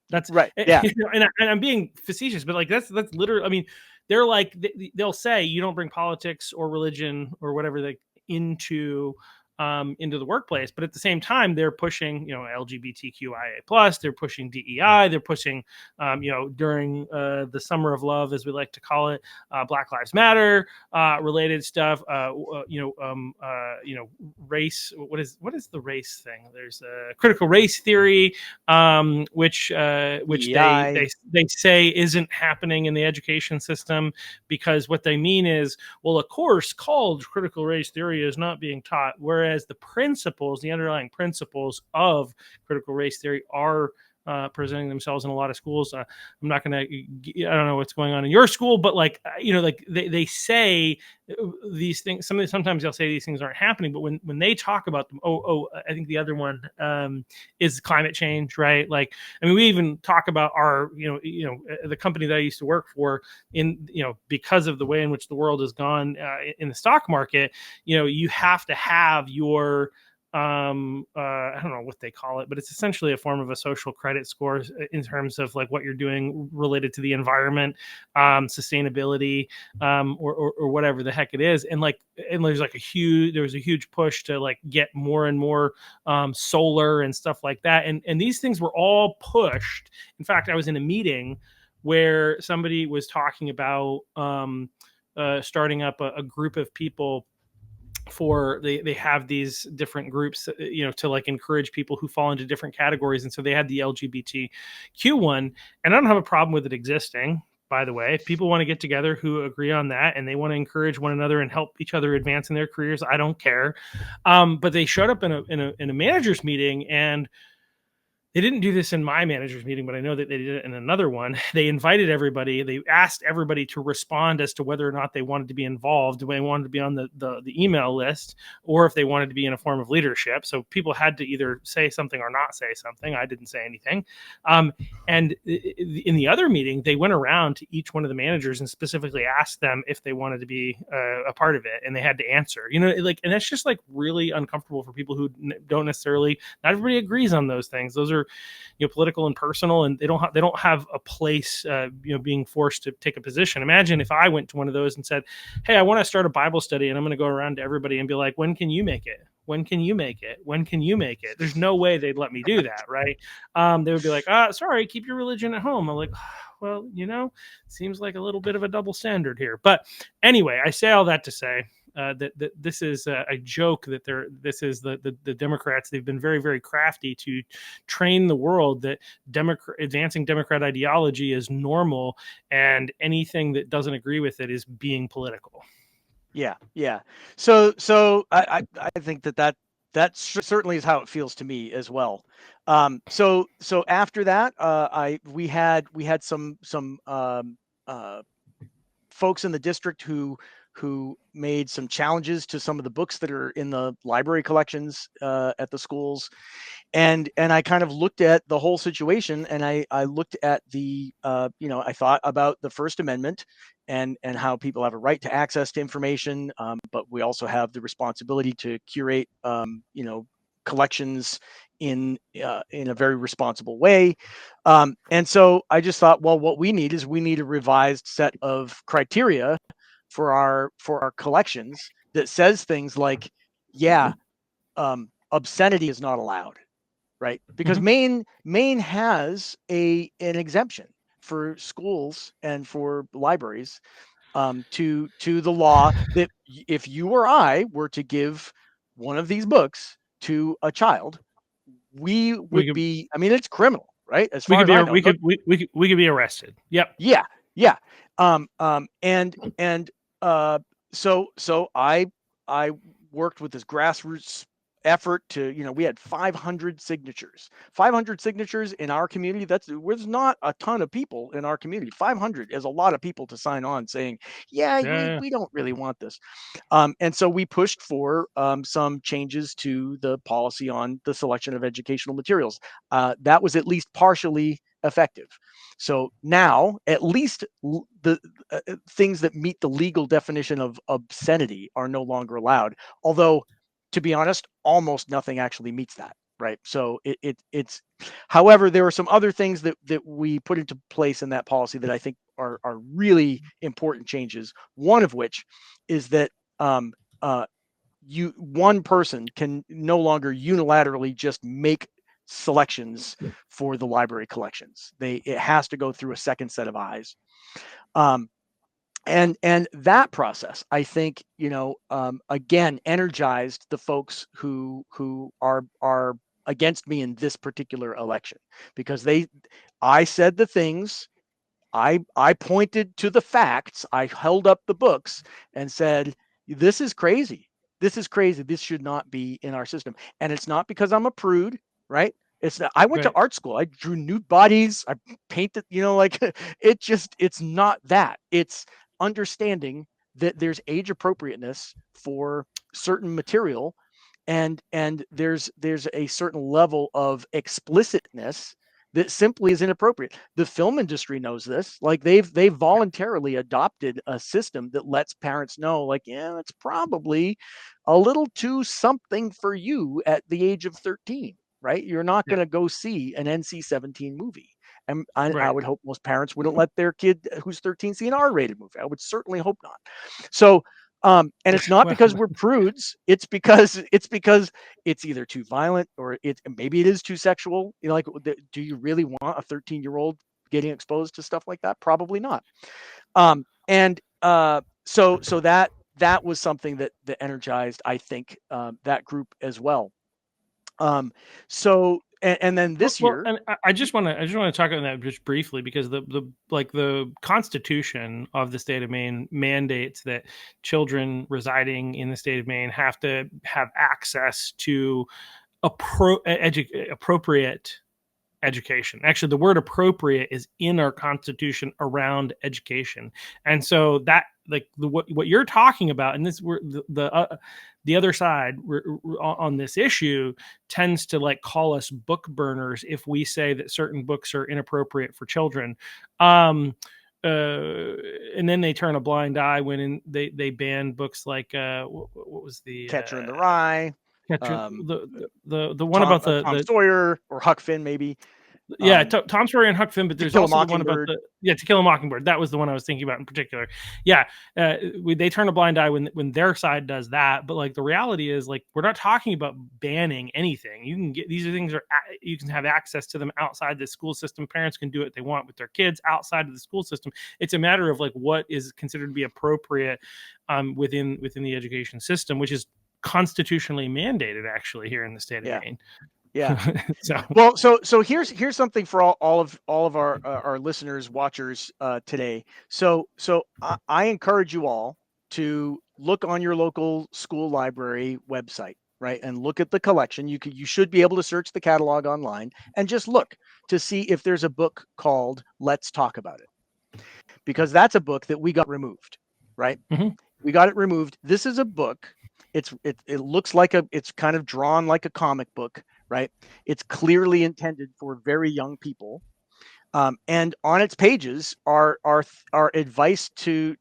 That's Right. Yeah. and I'm being facetious, but like that's literally. I mean, they're like they'll say you don't bring politics or religion or whatever into the workplace, but at the same time they're pushing LGBTQIA plus. They're pushing DEI. They're pushing during the summer of love, as we like to call it, Black Lives Matter related stuff. Race. What is the race thing? There's a critical race theory, which DEI. they say isn't happening in the education system, because what they mean is, well, a course called critical race theory is not being taught, whereas the underlying principles of critical race theory are presenting themselves in a lot of schools. I'm not going to, I don't know what's going on in your school, but like, like they say these things, sometimes they'll say these things aren't happening, but when they talk about them, I think the other one is climate change, right? Like, I mean, we even talk about our, the company that I used to work for, because of the way in which the world has gone in the stock market, you have to have your I don't know what they call it, but it's essentially a form of a social credit score in terms of like what you're doing related to the environment, sustainability, or whatever the heck it is. And there's like there was a huge push to like get more and more solar and stuff like that. And these things were all pushed. In fact, I was in a meeting where somebody was talking about starting up a group of people. They have these different groups, to like encourage people who fall into different categories. And so they had the LGBTQ one, and I don't have a problem with it existing, by the way. If people want to get together who agree on that and they want to encourage one another and help each other advance in their careers, I don't care. But they showed up in a manager's meeting, and they didn't do this in my manager's meeting, but I know that they did it in another one. They invited everybody. They asked everybody to respond as to whether or not they wanted to be involved, if they wanted to be on the email list, or if they wanted to be in a form of leadership. So people had to either say something or not say something. I didn't say anything. And in the other meeting, they went around to each one of the managers and specifically asked them if they wanted to be a part of it, and they had to answer. And that's just like really uncomfortable for people who don't necessarily. Not everybody agrees on those things. Those are political and personal, and they don't have a place being forced to take a position. Imagine if I went to one of those and said, hey, I want to start a Bible study, and I'm going to go around to everybody and be like, when can you make it? When can you make it? When can you make it? There's no way they'd let me do that, right? They would be like, sorry, keep your religion at home. I'm like, well, seems like a little bit of a double standard here. But anyway, I say all that to say that this is a joke. That this is the Democrats. They've been very, very crafty to train the world that advancing Democrat ideology is normal, and anything that doesn't agree with it is being political. Yeah, yeah. So I think that certainly is how it feels to me as well. So after that, we had some folks in the district who made some challenges to some of the books that are in the library collections at the schools, and I kind of looked at the whole situation, and I looked at I thought about the First Amendment and how people have a right to access to information, but we also have the responsibility to curate collections in a very responsible way. And so I just thought, well, what we need a revised set of criteria for our collections that says things like, yeah, obscenity is not allowed, right? Because Mm-hmm. Maine has an exemption for schools and for libraries, to the law that if you or I were to give one of these books to a child, we We would could be. I mean, it's criminal, right? As we far could as be I know. we could be arrested. Yep. Yeah, yeah. And uh, so I worked with this grassroots effort to, we had 500 signatures. 500 signatures in our community. There's not a ton of people in our community. 500 is a lot of people to sign on saying, yeah, Yeah. we don't really want this. And so we pushed for some changes to the policy on the selection of educational materials. That was at least partially effective. So now, at least the things that meet the legal definition of obscenity are no longer allowed. Although, to be honest, almost nothing actually meets that. Right. So it's, however, there are some other things that we put into place in that policy that I think are really important changes. One of which is that um, one person can no longer unilaterally just make selections for the library collections. It has to go through a second set of eyes. Um, and that process, I think, again, energized the folks who are against me in this particular election, because I said the things, I pointed to the facts, I held up the books and said, this is crazy. This is crazy. This should not be in our system. And it's not because I'm a prude, right? It's not, I went to Right. art school. I drew nude bodies. I painted, like it's not that. It's understanding that there's age appropriateness for certain material, and there's a certain level of explicitness that simply is inappropriate. The film industry knows this. Like they've voluntarily adopted a system that lets parents know, like, yeah, it's probably a little too something for you at the age of 13, right? You're not Yeah. going to go see an NC-17 movie. And I Right. would hope most parents wouldn't let their kid who's 13 see an R-rated movie. I would certainly hope not. So, and it's not Well, because we're prudes. It's because it's either too violent, or maybe it is too sexual. Like, do you really want a 13-year-old getting exposed to stuff like that? Probably not. And so that was something that energized, I think, that group as well. Um, so and then Well, this well, year, and I just want to talk on that just briefly, because the Constitution of the state of Maine mandates that children residing in the state of Maine have to have access to appropriate education. Actually, the word appropriate is in our Constitution around education, and so that, like, what you're talking about, and this, we're the other side on this issue tends to, like, call us book burners if we say that certain books are inappropriate for children. Um, and then they turn a blind eye when they ban books like what was the Catcher in the Rye, Catcher, um, the one about Tom the Sawyer, or Huck Finn, maybe, yeah, um, Tom Sawyer and Huck Finn, but To there's Kill a also the one about Mockingbird. To Kill a Mockingbird. That was the one I was thinking about in particular. Yeah, they turn a blind eye when their side does that. But, like, the reality is, like, we're not talking about banning anything. You can get these things you can have access to them outside the school system. Parents can do what they want with their kids outside of the school system. It's a matter of, like, what is considered to be appropriate within the education system, which is constitutionally mandated, actually, here in the state of Yeah, Maine. yeah. So Well, so here's something for all of our listeners, watchers, today. So I encourage you all to look on your local school library website, right, and look at the collection. You should be able to search the catalog online and just look to see if there's a book called Let's Talk About It, because that's a book that we got removed, right? mhm. We got it removed. This is a book. It looks like it's kind of drawn like a comic book, right? It's clearly intended for very young people, and on its pages are advice to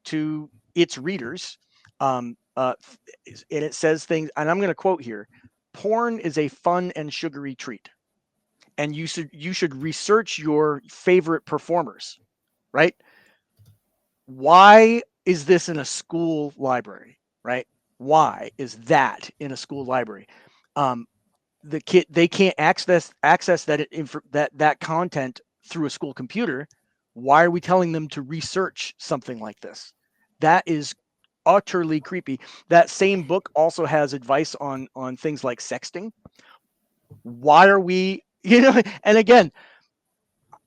its readers, and it says things. And I'm going to quote here: "Porn is a fun and sugary treat, and you should research your favorite performers." Right? Why is this in a school library, right? Why is that in a school library? Um, the kid, they can't access that content through a school computer. Why are we telling them to research something like this? That is utterly creepy. That same book also has advice on things like sexting. Why are we, and again,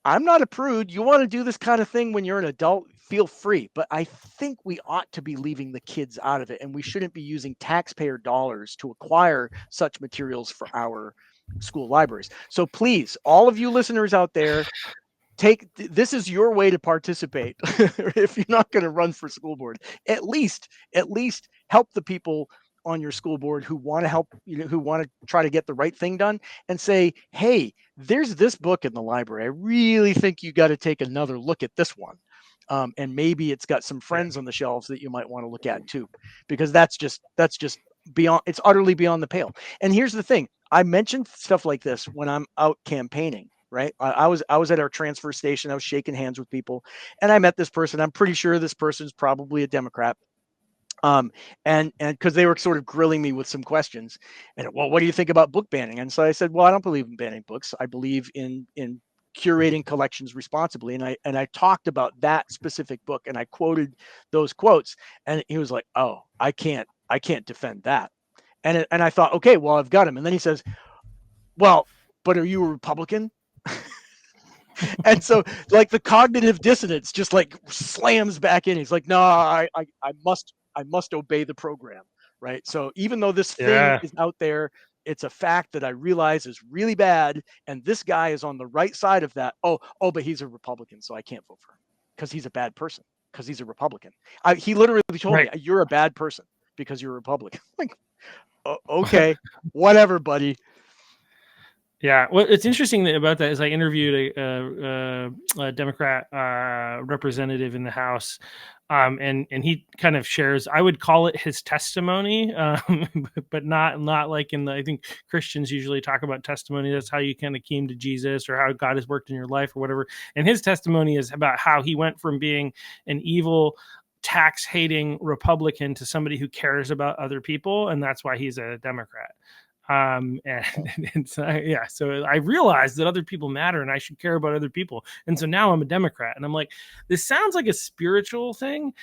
I'm not a prude. You want to do this kind of thing when you're an adult, feel free. But I think we ought to be leaving the kids out of it, and we shouldn't be using taxpayer dollars to acquire such materials for our school libraries. So please, all of you listeners out there, this is your way to participate. If you're not going to run for school board, at least help the people on your school board who want to help, who want to try to get the right thing done, and say, hey, there's this book in the library, I really think you got to take another look at this one. And maybe it's got some Yeah. friends on the shelves that you might want to look at too, because that's just beyond, it's utterly beyond the pale. And here's the thing, I mentioned stuff like this when I'm out campaigning, right? I was at our transfer station. I was shaking hands with people, and I met this person. I'm pretty sure this person's probably a Democrat. Um, and because they were sort of grilling me with some questions, and, well, what do you think about book banning? And so I said, well, I don't believe in banning books. I believe in curating collections responsibly. And I talked about that specific book, and I quoted those quotes, and he was like, oh, I can't defend that. And I thought, okay, well, I've got him. And then he says, well, but are you a Republican? And so, like, the cognitive dissonance just like slams back in. He's like, no, I must obey the program, right? So even though this thing Yeah. is out there, it's a fact that I realize is really bad, and this guy is on the right side of that. Oh, but he's a Republican, so I can't vote for him because he's a bad person, because he's a Republican. He literally told me, Right. you're a bad person because you're a Republican. Like, okay, whatever, buddy. Yeah, well, it's interesting about that is I interviewed a Democrat representative in the House, and he kind of shares. I would call it his testimony, but not like in the. I think Christians usually talk about testimony. That's how you kind of came to Jesus, or how God has worked in your life, or whatever. And his testimony is about how he went from being an evil, tax hating Republican to somebody who cares about other people, and that's why he's a Democrat. And, and so, yeah, so I realized that other people matter and I should care about other people. And so now I'm a Democrat, and I'm like, this sounds like a spiritual thing,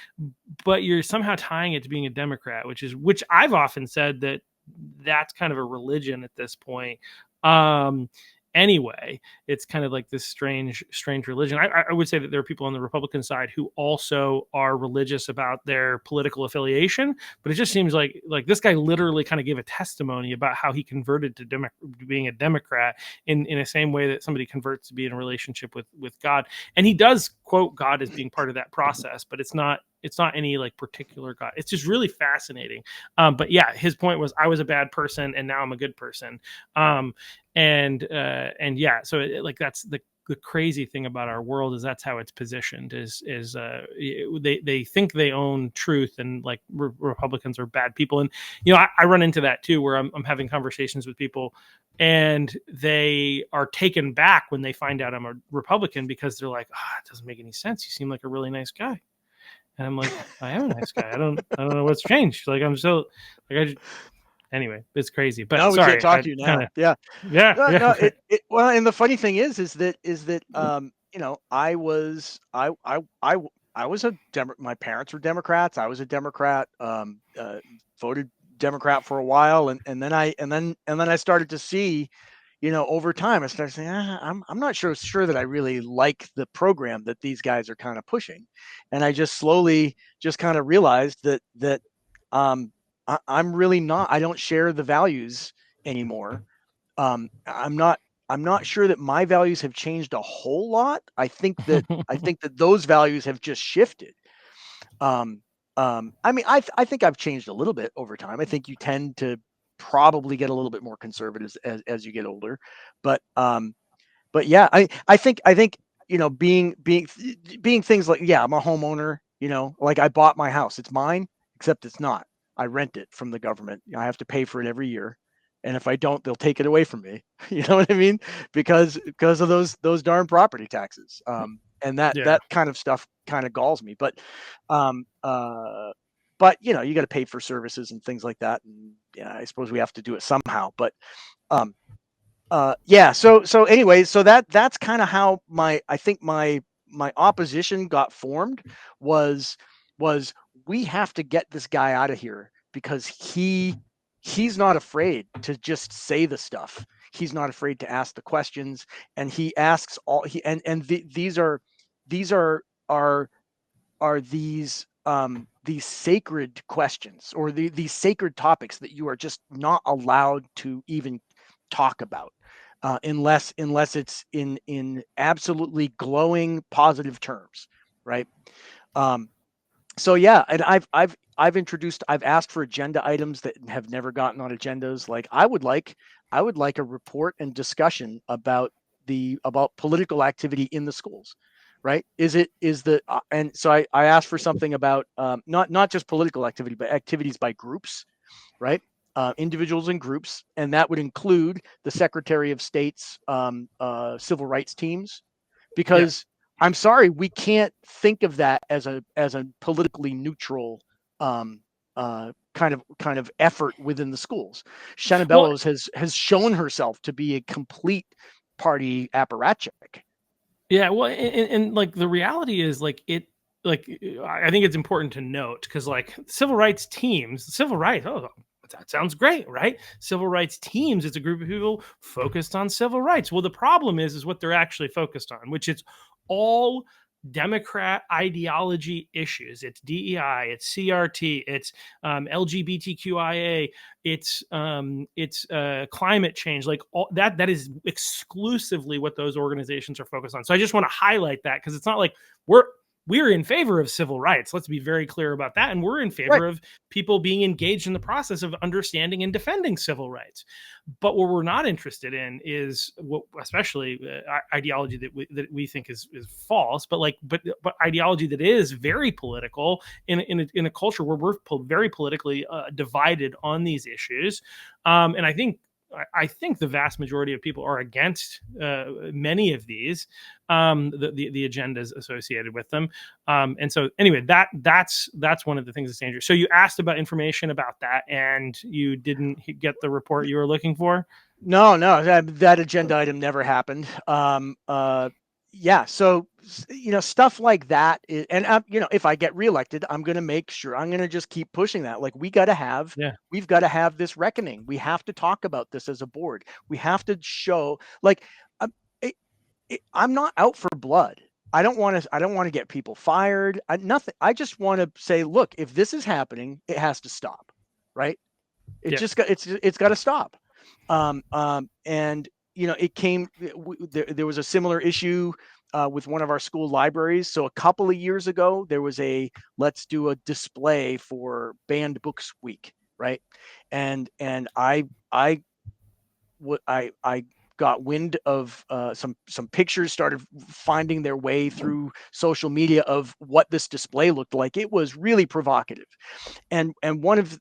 but you're somehow tying it to being a Democrat, which I've often said that that's kind of a religion at this point. Um, anyway, it's kind of like this strange religion. I would say that there are people on the Republican side who also are religious about their political affiliation, but it just seems like this guy literally kind of gave a testimony about how he converted to being a Democrat in the same way that somebody converts to be in a relationship with God. And he does quote God as being part of that process, but it's not any like particular God. It's just really fascinating. But yeah, his point was I was a bad person and now I'm a good person. And yeah, so like that's the crazy thing about our world is that's how it's positioned is they think they own truth, and like Republicans are bad people. And I run into that too, where I'm having conversations with people and they are taken back when they find out I'm a Republican, because they're like, it doesn't make any sense, you seem like a really nice guy. And I'm like, I am a nice guy. I don't know what's changed. Like I'm so like anyway, it's crazy. But No, we can't sorry, talk I to you kind now. of Yeah. yeah, No, yeah. no, well, and the funny thing is that I was my parents were Democrats. I was a Democrat. Voted Democrat for a while, and then I started to see, over time, I started saying, I'm not sure that I really like the program that these guys are kind of pushing, and I just slowly just kind of realized that um, I'm really not. I don't share the values anymore. I'm not sure that my values have changed a whole lot. I think that those values have just shifted. Um, I mean, I think I've changed a little bit over time. I think you tend to probably get a little bit more conservative as you get older, but yeah, I think being things like, yeah, I'm a homeowner. Like, I bought my house, it's mine, except it's not. I rent it from the government. I have to pay for it every year, and if I don't, they'll take it away from me. You know what I mean? Because of those darn property taxes. And that Yeah. that kind of stuff kind of galls me. Um, uh, but you got to pay for services and things like that, and yeah, I suppose we have to do it somehow. But um, yeah, so anyways, so that's kind of how I think my opposition got formed, was was we have to get this guy out of here, because he's not afraid to just say the stuff. He's not afraid to ask the questions, and he asks all he and these are are these sacred questions, or these sacred topics that you are just not allowed to even talk about, unless it's in absolutely glowing positive terms, right? Um, so yeah, and I've asked for agenda items that have never gotten on agendas. Like I would like a report and discussion about political activity in the schools, right? Is the and so I asked for something about not just political activity, but activities by groups, right? Individuals and groups, and that would include the Secretary of State's civil rights teams, Yeah. because I'm sorry, we can't think of that as a politically neutral um, kind of effort within the schools. Shannon Well, Bellows has shown herself to be a complete party apparatchik. yeah, well, and like the reality is like like I think it's important to note because like civil rights teams, civil rights, oh, that sounds great, right? Civil rights teams, it's a group of people focused on civil rights. Well, the problem is what they're actually focused on, which is all Democrat ideology issues. It's DEI, it's CRT, it's LGBTQIA, it's climate change, like all that is exclusively what those organizations are focused on. So I just want to highlight that because it's not like we're in favor of civil rights. Let's be very clear about that. And we're in Right. favor of people being engaged in the process of understanding and defending civil rights. But what we're not interested in is what, especially ideology that we think is false, but but ideology that is very political in a culture where we're very politically divided on these issues. And I think the vast majority of people are against many of these, the agendas associated with them. And so, anyway, that's one of the things that's dangerous. So you asked about information about that, and you didn't get the report you were looking for. No, no, that agenda item never happened. Yeah, so stuff like that, and if I get reelected, I'm going to make sure I'm going to just keep pushing that. Like Yeah, we've got to have this reckoning. We have to talk about this as a board. We have to show, like, I'm, I'm not out for blood. I don't want to get people fired. Nothing. I just want to say, look, if this is happening, it has to stop, right? It yeah, just got it's got to stop. And it came. There was a similar issue with one of our school libraries. So a couple of years ago, there was a let's do a display for Banned Books Week, right? And I got wind of some pictures started finding their way through social media of what this display looked like. It was really provocative, and one of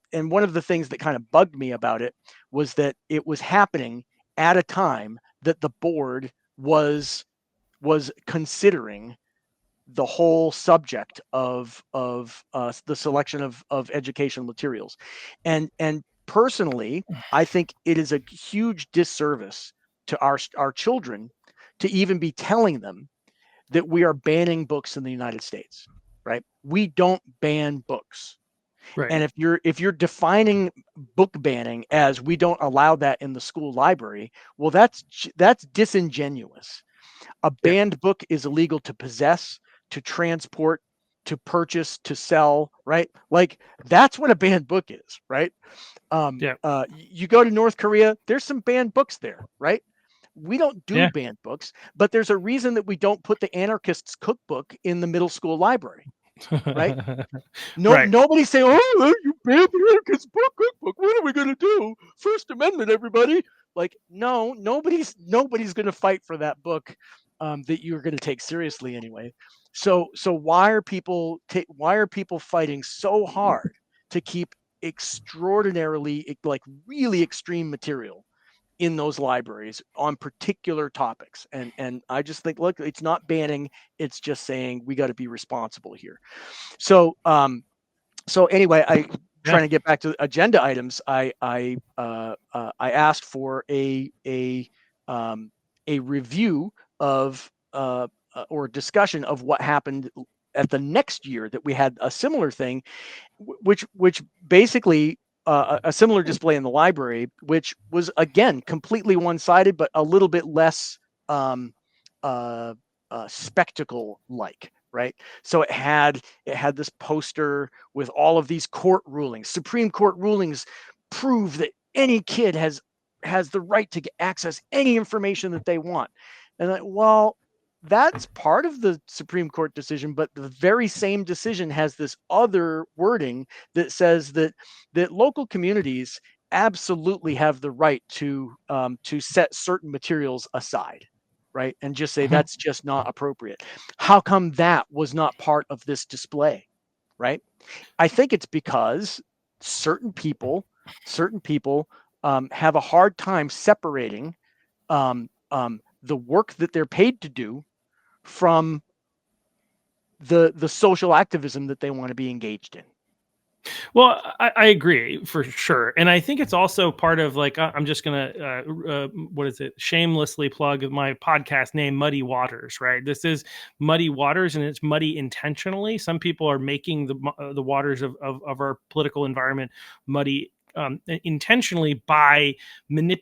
the things that kind of bugged me about it was that it was happening at a time that the board was considering the whole subject of the selection of educational materials, and personally, I think it is a huge disservice to our children to even be telling them that we are banning books in the United States, right? We don't ban books. right. And if you're defining book banning as we don't allow that in the school library, well, that's disingenuous. A Yeah, banned book is illegal to possess, to transport, to purchase, to sell, right? Like that's what a banned book is, right? yeah, You go to North Korea, there's some banned books there, right? We don't do yeah. banned books, but there's a reason that we don't put the anarchist's cookbook in the middle school library, right? No, Right. nobody say, "Oh, you banned the anarchist cookbook. What are we gonna do? First Amendment, everybody!" Like, no, nobody's gonna fight for that book that you're gonna take seriously anyway. So why are people fighting so hard to keep extraordinarily, like, really extreme material in those libraries on particular topics? And I just think, look, it's not banning, it's just saying we got to be responsible here. So anyway, I Yeah, trying to get back to agenda items. I asked for a review of or discussion of what happened at the next year that we had a similar thing, which basically a similar display in the library, which was again completely one sided, but a little bit less um, spectacle like. right? So it had this poster with all of these court rulings. Supreme Court rulings prove that any kid has the right to access any information that they want. And like, well, that's part of the Supreme Court decision, but the very same decision has this other wording that says that local communities absolutely have the right to set certain materials aside, right? And just say Mhm. that's just not appropriate. How come that was not part of this display, right? I think it's because certain people, certain people have a hard time separating the work that they're paid to do from the social activism that they want to be engaged in. Well, I agree for sure, and I think it's also part of like I'm just gonna what is it? Shamelessly plug my podcast name, Muddy Waters. Right, this is Muddy Waters, and it's muddy intentionally. Some people are making the waters of our political environment muddy intentionally by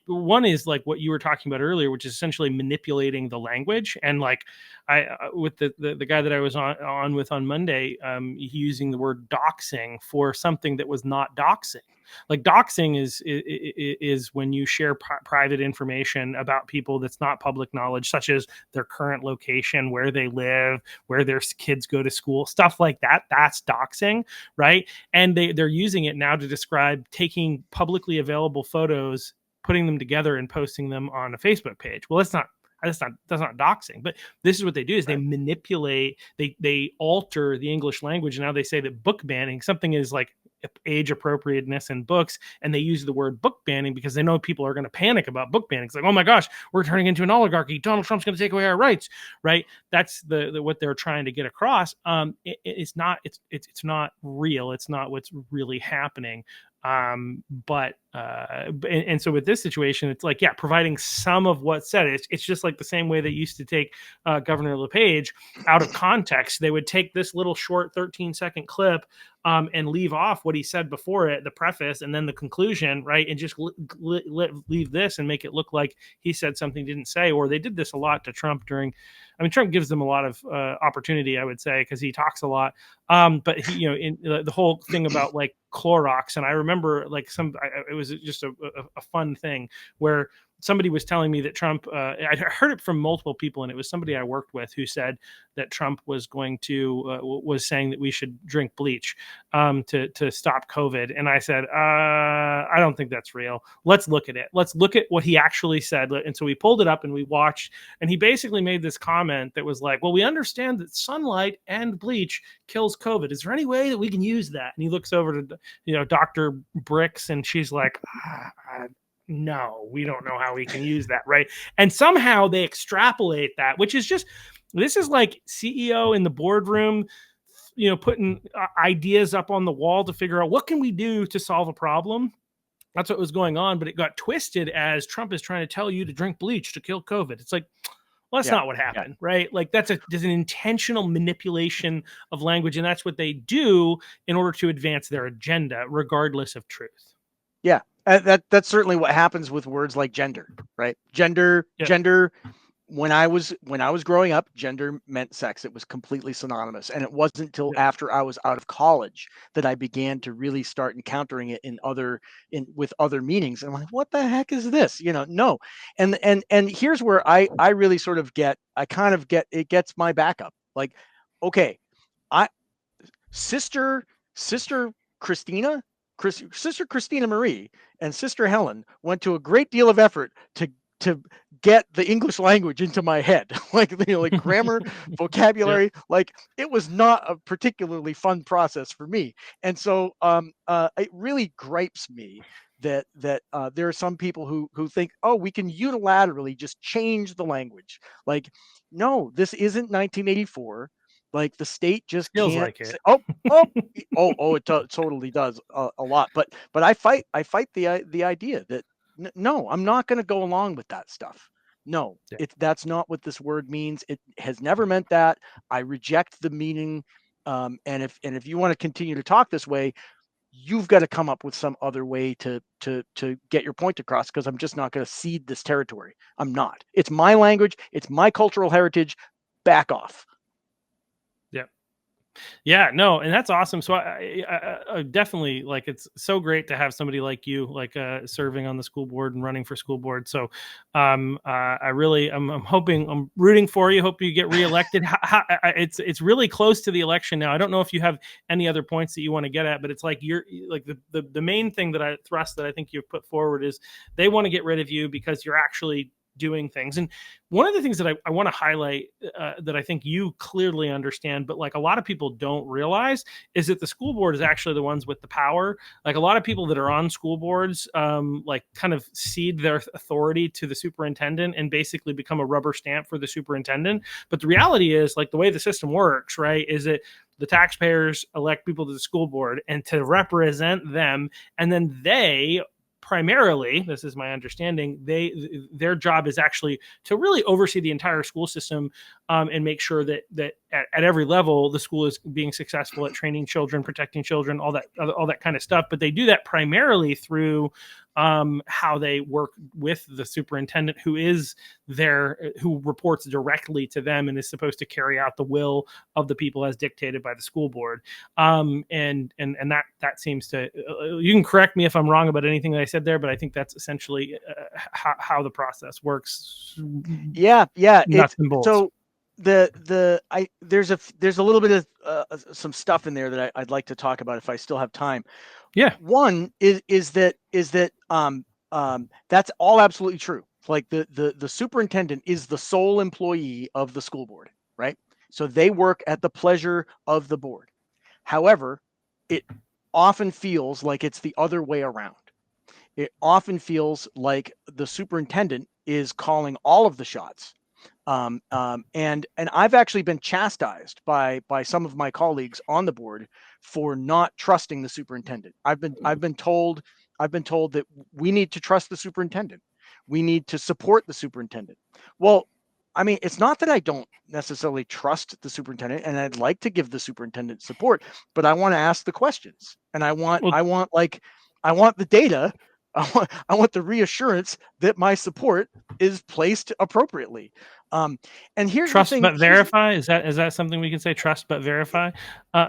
one is like what you were talking about earlier, which is essentially manipulating the language. And like I with the guy that I was on with on Monday, he using the word doxing for something that was not doxing. Like doxing is when you share private information about people that's not public knowledge, such as their current location, where they live, where their kids go to school, stuff like that. That's doxing, right? And they're using it now to describe taking publicly available photos, putting them together, and posting them on a Facebook page. Well, that's not doxing, but this is what they do: is they Right. manipulate, they alter the English language. And now they say that book banning something is like age appropriateness in books, and they use the word book banning because they know people are going to panic about book banning. It's like, oh my gosh, we're turning into an oligarchy, Donald Trump's going to take away our rights, right? That's the what they're trying to get across. It's not real. It's not what's really happening. And so with this situation, it's like, yeah, providing some of what's said. It's just like the same way they used to take Governor LePage out of context. They would take this little short 13-second clip and leave off what he said before it, the preface, and then the conclusion, right? And just leave this and make it look like he said something he didn't say. Or they did this a lot to Trump during. I mean, Trump gives them a lot of opportunity, I would say, because he talks a lot. But he, in the whole thing about like Clorox, and I remember like it was just a fun thing where somebody was telling me that Trump, I heard it from multiple people, and it was somebody I worked with who said that Trump was was saying that we should drink bleach to stop COVID. And I said, I don't think that's real. Let's look at it. Let's look at what he actually said. And so we pulled it up and we watched, and he basically made this comment that was like, well, we understand that sunlight and bleach kills COVID. Is there any way that we can use that? And he looks over to, Dr. Bricks, and she's like, no, we don't know how we can use that, right? And somehow they extrapolate that, which is just, this is like CEO in the boardroom, putting ideas up on the wall to figure out what can we do to solve a problem. That's what was going on, but it got twisted as Trump is trying to tell you to drink bleach to kill COVID. It's like, well, that's Yeah. not what Yeah. happened, right? Like there's an intentional manipulation of language, and that's what they do in order to advance their agenda, regardless of truth. Yeah. That's certainly what happens with words like gender, right? Gender, Yeah, gender. When I was growing up, gender meant sex. It was completely synonymous, and it wasn't until yeah, after I was out of college that I began to really start encountering it in with other meanings. And I'm like, what the heck is this? No. And here's where I really sort of I kind of get it gets my back up. Like, okay, I sister Christina, sister Christina Marie, and sister Helen went to a great deal of effort to get the English language into my head, like grammar, yeah, vocabulary. Like it was not a particularly fun process for me, and so it really gripes me that there are some people who think, oh, we can unilaterally just change the language. Like, no, this isn't 1984. Like the state just feels can't like say, it. oh, it totally does a lot. But I fight the idea that no, I'm not going to go along with that stuff. No, Yeah, that's not what this word means. It has never meant that. I reject the meaning. And if you want to continue to talk this way, you've got to come up with some other way to get your point across, because I'm just not going to cede this territory. I'm not. It's my language. It's my cultural heritage. Back off. yeah. Yeah, no, and that's awesome. So I definitely like it's so great to have somebody like you, like serving on the school board and running for school board. So I really, I'm hoping, I'm rooting for you. Hope you get reelected. It's really close to the election now. I don't know if you have any other points that you want to get at, but it's like you're like the main thing that I thrust that I think you've put forward is they want to get rid of you because you're actually doing things. And one of the things that I want to highlight that I think you clearly understand, but like a lot of people don't realize, is that the school board is actually the ones with the power. Like a lot of people that are on school boards, like kind of cede their authority to the superintendent and basically become a rubber stamp for the superintendent. But the reality is, like the way the system works, right, is that the taxpayers elect people to the school board and to represent them, and then they primarily, this is my understanding, their job is actually to really oversee the entire school system, and make sure that at every level the school is being successful at training children, protecting children, all that kind of stuff. But they do that primarily through how they work with the superintendent, who reports directly to them and is supposed to carry out the will of the people as dictated by the school board. And that seems to, you can correct me if I'm wrong about anything that I said there, but I think that's essentially how the process works. Yeah, Nuts it's and bolts. so there's a little bit of some stuff in there that I'd like to talk about if I still have time. Yeah. One is that that's all absolutely true. Like the superintendent is the sole employee of the school board, right? So they work at the pleasure of the board. However, it often feels like it's the other way around. It often feels like the superintendent is calling all of the shots. And I've actually been chastised by some of my colleagues on the board for not trusting the superintendent. I've been told that we need to trust the superintendent. We need to support the superintendent. Well, I mean, it's not that I don't necessarily trust the superintendent, and I'd like to give the superintendent support, but I want to ask the questions, and Well, I want the data. I want the reassurance that my support is placed appropriately. Um, and here's the trust thing. but verify. Is that something we can say? Trust but verify.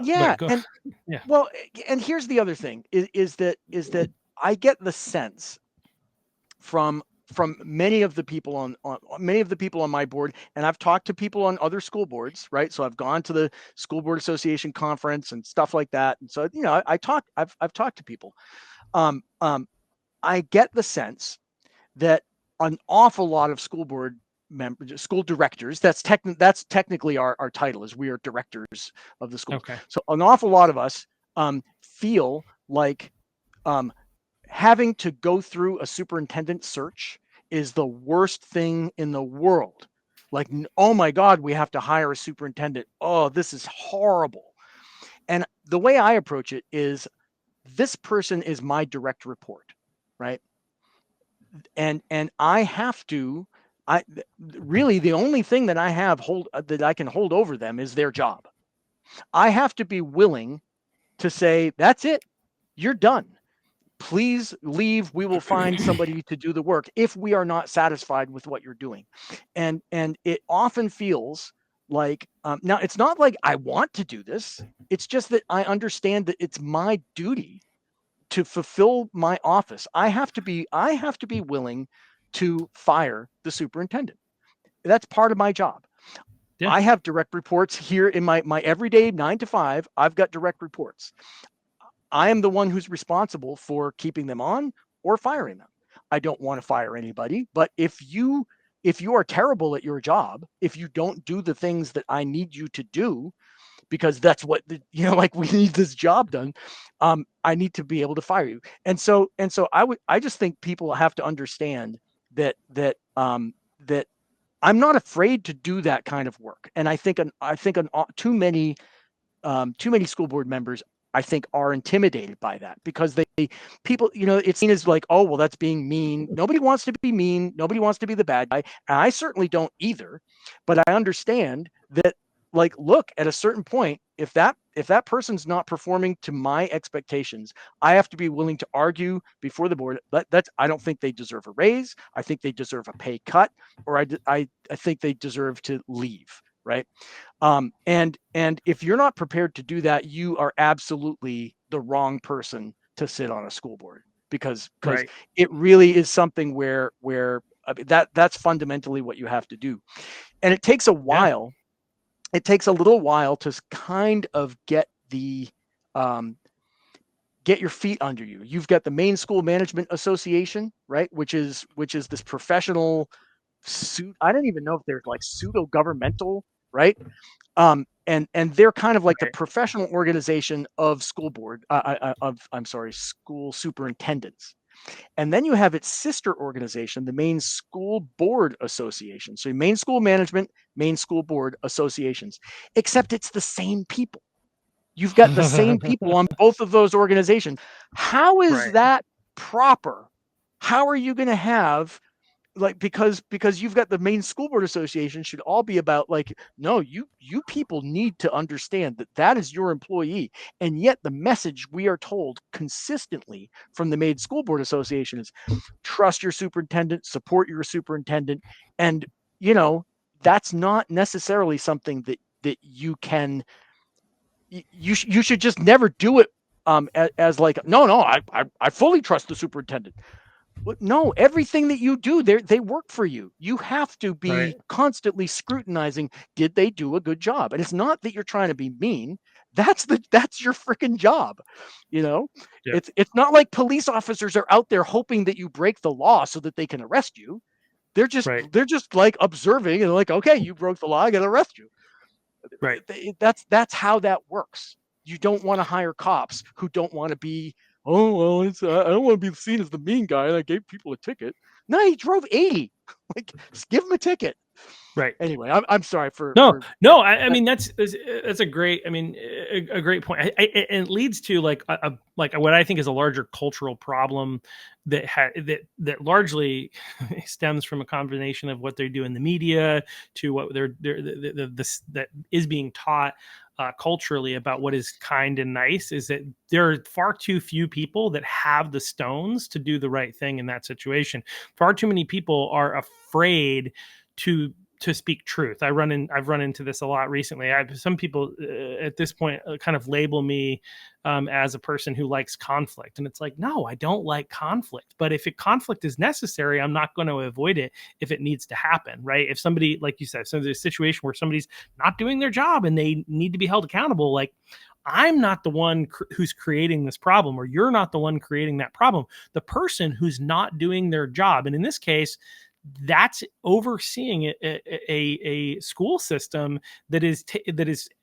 Yeah, But go. and Yeah. well, and here's the other thing is that I get the sense from many of the people on many of the people on my board, and I've talked to people on other school boards, right? So I've gone to the school board association conference and stuff like that, and so I've talked to people. Um, um, I get the sense that an awful lot of school board members, school directors, that's technically our title, is we are directors of the schools. Okay. So an awful lot of us feel like um, having to go through a superintendent search is the worst thing in the world. Like, oh my God, we have to hire a superintendent. Oh, this is horrible. And the way I approach it is, this person is my direct report, right? And I have to, I really, the only thing that I have hold that I can hold over them is their job. I have to be willing to say, that's it, you're done, please leave, we will find somebody to do the work if we are not satisfied with what you're doing. And it often feels like, now it's not like I want to do this, it's just that I understand that it's my duty to fulfill my office. I have to be willing to fire the superintendent. That's part of my job. Yeah. I have direct reports here in my everyday 9 to 5. I've got direct reports. I am the one who's responsible for keeping them on or firing them. I don't want to fire anybody, but if you are terrible at your job, if you don't do the things that I need you to do, because that's what like, we need this job done, I need to be able to fire you. And so I just think people have to understand that I'm not afraid to do that kind of work. And I think too many school board members, I think, are intimidated by that, because people, it's seen as like, oh, well, that's being mean. Nobody wants to be mean. Nobody wants to be the bad guy. And I certainly don't either. But I understand that, like, look, at a certain point, if that person's not performing to my expectations, I have to be willing to argue before the board. That's I don't think they deserve a raise. I think they deserve a pay cut, or I think they deserve to leave. right? And if you're not prepared to do that, you are absolutely the wrong person to sit on a school board, because Right. it really is something where I mean, that's fundamentally what you have to do. And it takes a Yeah. while. It takes a little while to kind of um, get your feet under you. You've got the Maine School Management Association, right, which is this professional suit. I don't even know if they're like pseudo governmental, right? And they're kind of like the Right. professional organization of I'm sorry, school superintendents. And then you have its sister organization, the Maine School Board Association. So Maine School Management, Maine School Board Associations, except it's the same people. You've got the same people on both of those organizations. How is Right. that proper? How are you going to have, like, because you've got the Maine School Board Association should all be about, like, no, you people need to understand that that is your employee. And yet the message we are told consistently from the Maine School Board Association is trust your superintendent, support your superintendent. And you know that's not necessarily something that you can, you should just never do it, as like, no, I fully trust the superintendent. No, everything that you do, they work for you. You have to Right. be constantly scrutinizing, did they do a good job? And it's not that you're trying to be mean. That's your freaking job. You know, Yeah. it's not like police officers are out there hoping that you break the law so that they can arrest you. They're just Right. they're just like observing and like, okay, you broke the law, I gotta arrest you. Right. That's how that works. You don't want to hire cops who don't want to be, oh well, I don't want to be seen as the mean guy and I gave people a ticket. No, he drove 80. Like, just give him a ticket. Right. Anyway, I'm sorry No, for no. that, I that mean, that's a great. I mean, a great point. And it leads to like like what I think is a larger cultural problem that largely stems from a combination of what they do in the media to what they're this that is being taught culturally about what is kind and nice. Is that there are far too few people that have the stones to do the right thing in that situation. Far too many people are afraid to speak truth. I've run into this a lot recently. Some people at this point kind of label me as a person who likes conflict, and it's like, no, I don't like conflict. But if conflict is necessary, I'm not going to avoid it if it needs to happen, right? If somebody, like you said, so there's a situation where somebody's not doing their job and they need to be held accountable, like I'm not the one who's creating this problem, or you're not the one creating that problem. The person who's not doing their job, and in this case, that's overseeing a school system that is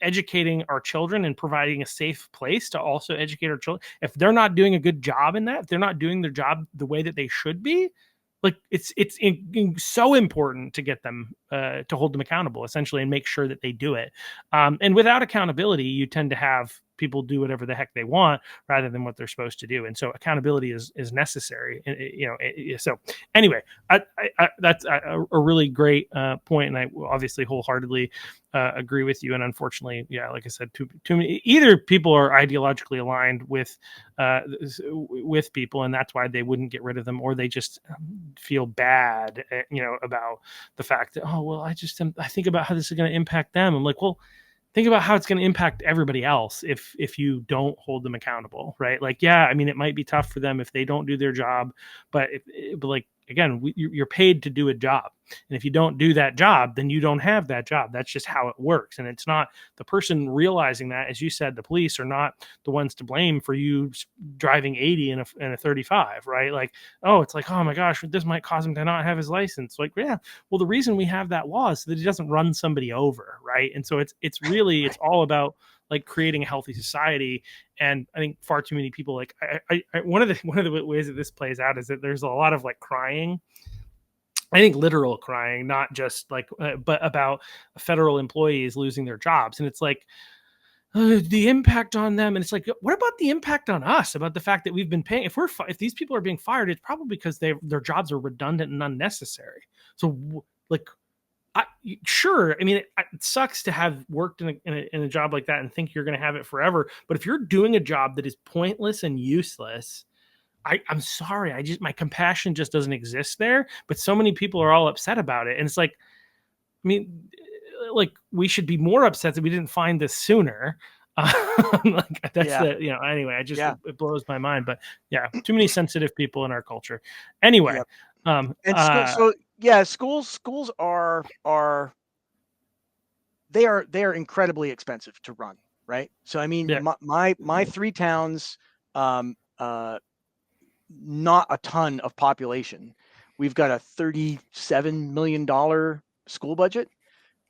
educating our children and providing a safe place to also educate our children. If they're not doing a good job in that, if they're not doing their job the way that they should be, like so important to get them to hold them accountable, essentially, and make sure that they do it. And without accountability, you tend to have people do whatever the heck they want rather than what they're supposed to do. And so accountability is necessary. So anyway, that's a really great point, and I obviously wholeheartedly agree with you. And unfortunately, yeah, like I said, too many, either people are ideologically aligned with people, and that's why they wouldn't get rid of them, or they just feel bad, about the fact that, oh well, I think about how this is going to impact them. I'm like, well, think about how it's going to impact everybody else if you don't hold them accountable, right? Like, yeah, I mean, it might be tough for them if they don't do their job, but like, again, you're paid to do a job, and if you don't do that job, then you don't have that job. That's just how it works. And it's not the person realizing that, as you said, the police are not the ones to blame for you driving 80 in a 35, right? Like, oh, it's like, oh my gosh, this might cause him to not have his license. Like, yeah, well, the reason we have that law is so that he doesn't run somebody over, right? And so it's right. all about like creating a healthy society. And I think far too many people, like, one of the ways that this plays out is that there's a lot of like crying. I think literal crying, not just like, but about federal employees losing their jobs. And it's like, the impact on them, and it's like, what about the impact on us, about the fact that we've been paying, if these people are being fired, it's probably because their jobs are redundant and unnecessary. So like, sure, I mean, it sucks to have worked in a job like that and think you're going to have it forever, but if you're doing a job that is pointless and useless, I'm sorry, my compassion just doesn't exist there. But so many people are all upset about it, and it's like, I mean, like we should be more upset that we didn't find this sooner. Like that's Yeah. the anyway. I just Yeah. it blows my mind, but yeah, too many sensitive people in our culture. Anyway, Yeah. um, And school. uh, So yeah, schools are they are incredibly expensive to run, right? So I mean, yeah, my three towns, um, uh, not a ton of population. We've got a $37 million school budget,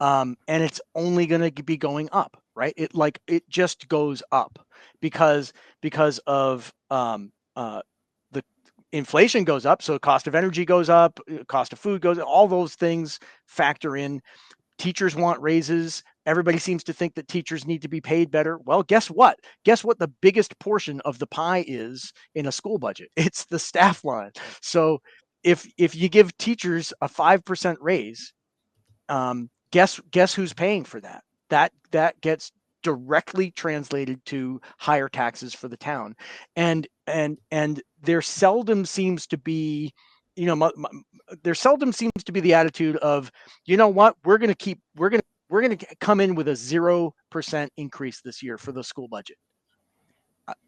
and it's only going to be going up, right? It just goes up because of the inflation goes up, so cost of energy goes up, cost of food goes, all those things factor in. Teachers want raises. Everybody seems to think that teachers need to be paid better. Well, guess what? Guess what the biggest portion of the pie is in a school budget? It's the staff line. So if you give teachers a 5% raise, guess who's paying for that? That gets directly translated to higher taxes for the town, and there seldom seems to be, there seldom seems to be the attitude of, you know what, we're going to come in with a 0% increase this year for the school budget.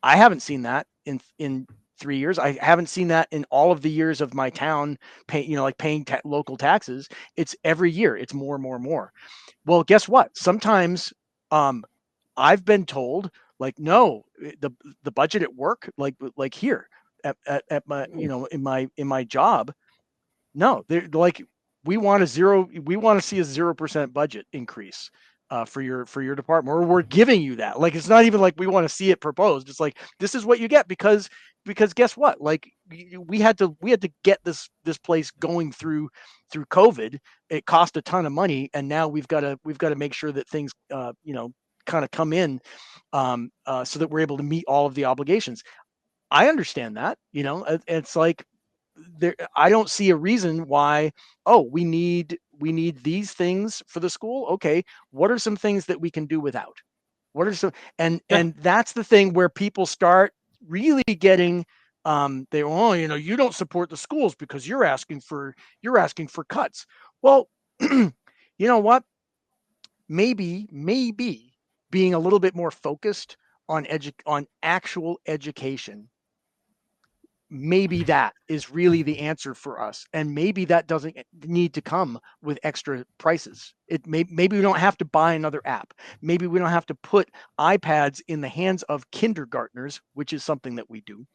I haven't seen that in 3 years. I haven't seen that in all of the years of my town like paying local taxes. It's every year. It's more and more and more. Well, guess what? Sometimes, um, I've been told, like, no, the budget at work, like here at my, in my job, no, they're like, we want to see a 0% budget increase, for your department, or we're giving you that. Like, it's not even like we want to see it proposed. It's like, this is what you get, because guess what? Like, we had to get this place going through COVID. It cost a ton of money, and now we've got to make sure that things, kind of come in, so that we're able to meet all of the obligations. I understand that. It's like, there, I don't see a reason why, oh, we need these things for the school. Okay, what are some things that we can do without? What are some, yeah, and that's the thing where people start really getting, they, oh, you don't support the schools because you're asking for cuts. Well, you know what? Maybe being a little bit more focused on actual education, maybe that is really the answer for us, and maybe that doesn't need to come with extra prices. Maybe we don't have to buy another app. Maybe we don't have to put iPads in the hands of kindergartners, which is something that we do,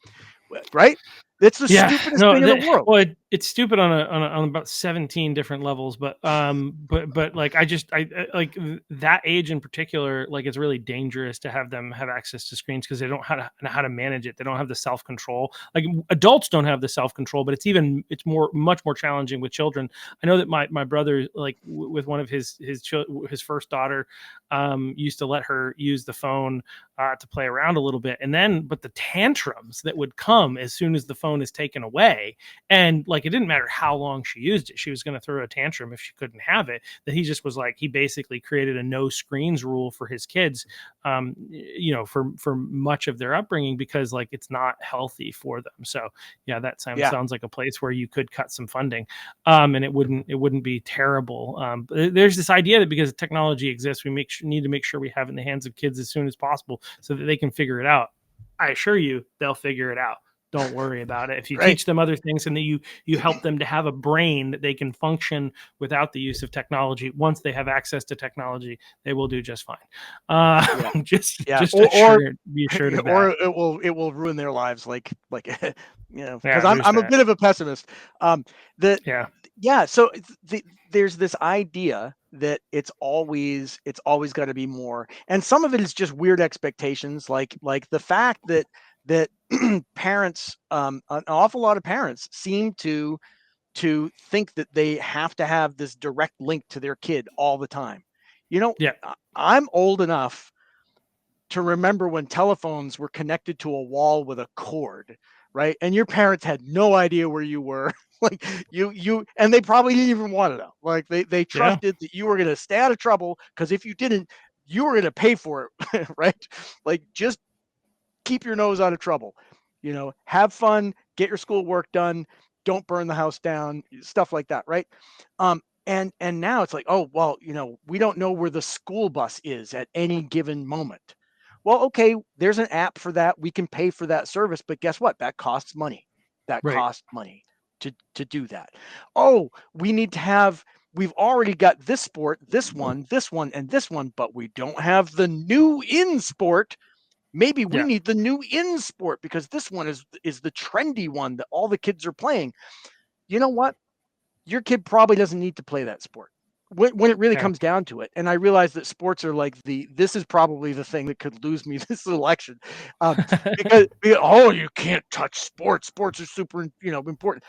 right? That's the yeah. stupidest No, thing in the world. well, it's stupid on about 17 different levels, but like like that age in particular, like it's really dangerous to have them have access to screens because they don't know how to manage it. They don't have the self control. Like adults don't have the self control, but it's much more challenging with children. I know that my brother, like with one of his first daughter, used to let her use the phone, to play around a little bit, and then but the tantrums that would come as soon as the phone is taken away, and like it didn't matter how long she used it, she was going to throw a tantrum if she couldn't have it. That he just was like, he basically created a no screens rule for his kids, for much of their upbringing, because like it's not healthy for them. So yeah, that Yeah. sounds like a place where you could cut some funding, and it wouldn't be terrible. There's this idea that because technology exists, we need to make sure we have it in the hands of kids as soon as possible so that they can figure it out. I assure you, they'll figure it out. Don't worry about it. If you Right. teach them other things and that you help them to have a brain that they can function without the use of technology, once they have access to technology, they will do just fine. Yeah. Just Yeah. just assured be assured of Or that. it will ruin their lives, like because Yeah, I'm there's I'm a that. bit of a pessimist. The Yeah, Yeah, so there's this idea that it's always got to be more, and some of it is just weird expectations, like the fact that parents, an awful lot of parents seem to think that they have to have this direct link to their kid all the time. yeah, I'm old enough to remember when telephones were connected to a wall with a cord, right? And your parents had no idea where you were. Like, and they probably didn't even want to know. Like, they yeah. trusted that you were going to stay out of trouble, because if you didn't, you were going to pay for it, right? Like, just keep your nose out of trouble. Have fun, get your schoolwork done, don't burn the house down, stuff like that, right? And now it's like, oh well, we don't know where the school bus is at any given moment. Well, okay, there's an app for that. We can pay for that service, but guess what? That costs money. That Right. costs money to do that. Oh, we need to have. We've already got this sport, this one, and this one, but we don't have the new in sport. Maybe we Yeah. need the new in sport because this one is the trendy one that all the kids are playing. You know what? Your kid probably doesn't need to play that sport when it really Yeah. comes down to it. And I realize that sports are like this is probably the thing that could lose me this election, because oh, you can't touch sports. Sports are super, important.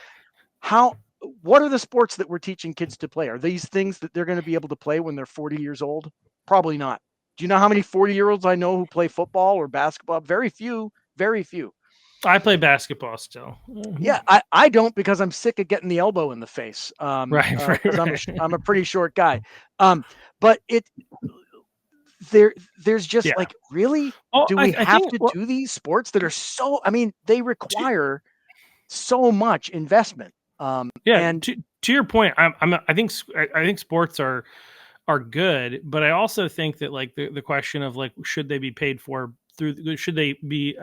How? What are the sports that we're teaching kids to play? Are these things that they're going to be able to play when they're 40 years old? Probably not. Do you know how many 40-year-olds I know who play football or basketball? Very few. Very few. I play basketball still. Mhm. Yeah, I don't because I'm sick of getting the elbow in the face. Right. Because Right. Right. I'm a pretty short guy. But there there's just Yeah. like, really, Oh, do I, we I have think. to Well, do these sports that are so? I mean, they require so much investment. yeah. And To your point, I think sports are good, but I also think that like the question of like should they be paid for through should they be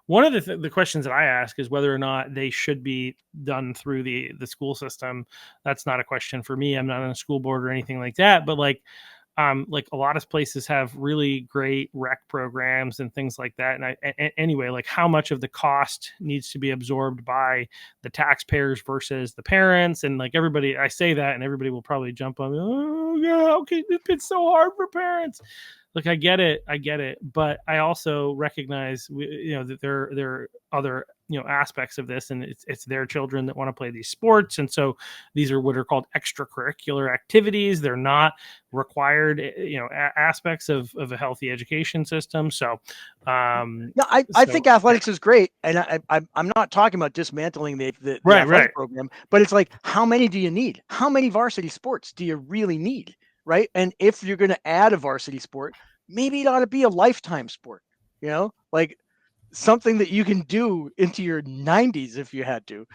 one of the questions that I ask is whether or not they should be done through the school system. That's not a question for me. I'm not on a school board or anything like that, but like a lot of places have really great rec programs and things like that. And anyway, like how much of the cost needs to be absorbed by the taxpayers versus the parents, and like everybody, I say that, and everybody will probably jump on. Oh yeah, okay, it's so hard for parents. Like I get it, but I also recognize that there are other aspects of this, and it's their children that want to play these sports, and so these are what are called extracurricular activities. They're not required aspects of a healthy education system. So no, I so think athletics is great, and I'm not talking about dismantling the right, right. athletic program, but it's like, how many do you need? How many varsity sports do you really need, right? And if you're going to add a varsity sport, maybe it ought to be a lifetime sport, like something that you can do into your 90s if you had to,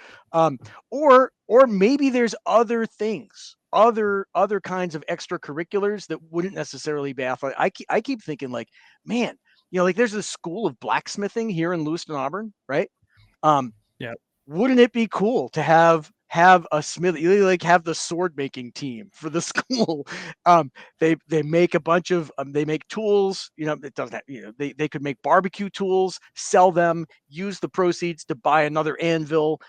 or maybe there's other things, other kinds of extracurriculars that wouldn't necessarily be athletic. I keep thinking like, man, like there's a school of blacksmithing here in Lewiston, Auburn, right? um Yeah, wouldn't it be cool to have a smith, you like have the sword making team for the school? um they make a bunch of they make tools, it doesn't have, they could make barbecue tools, sell them, use the proceeds to buy another anvil.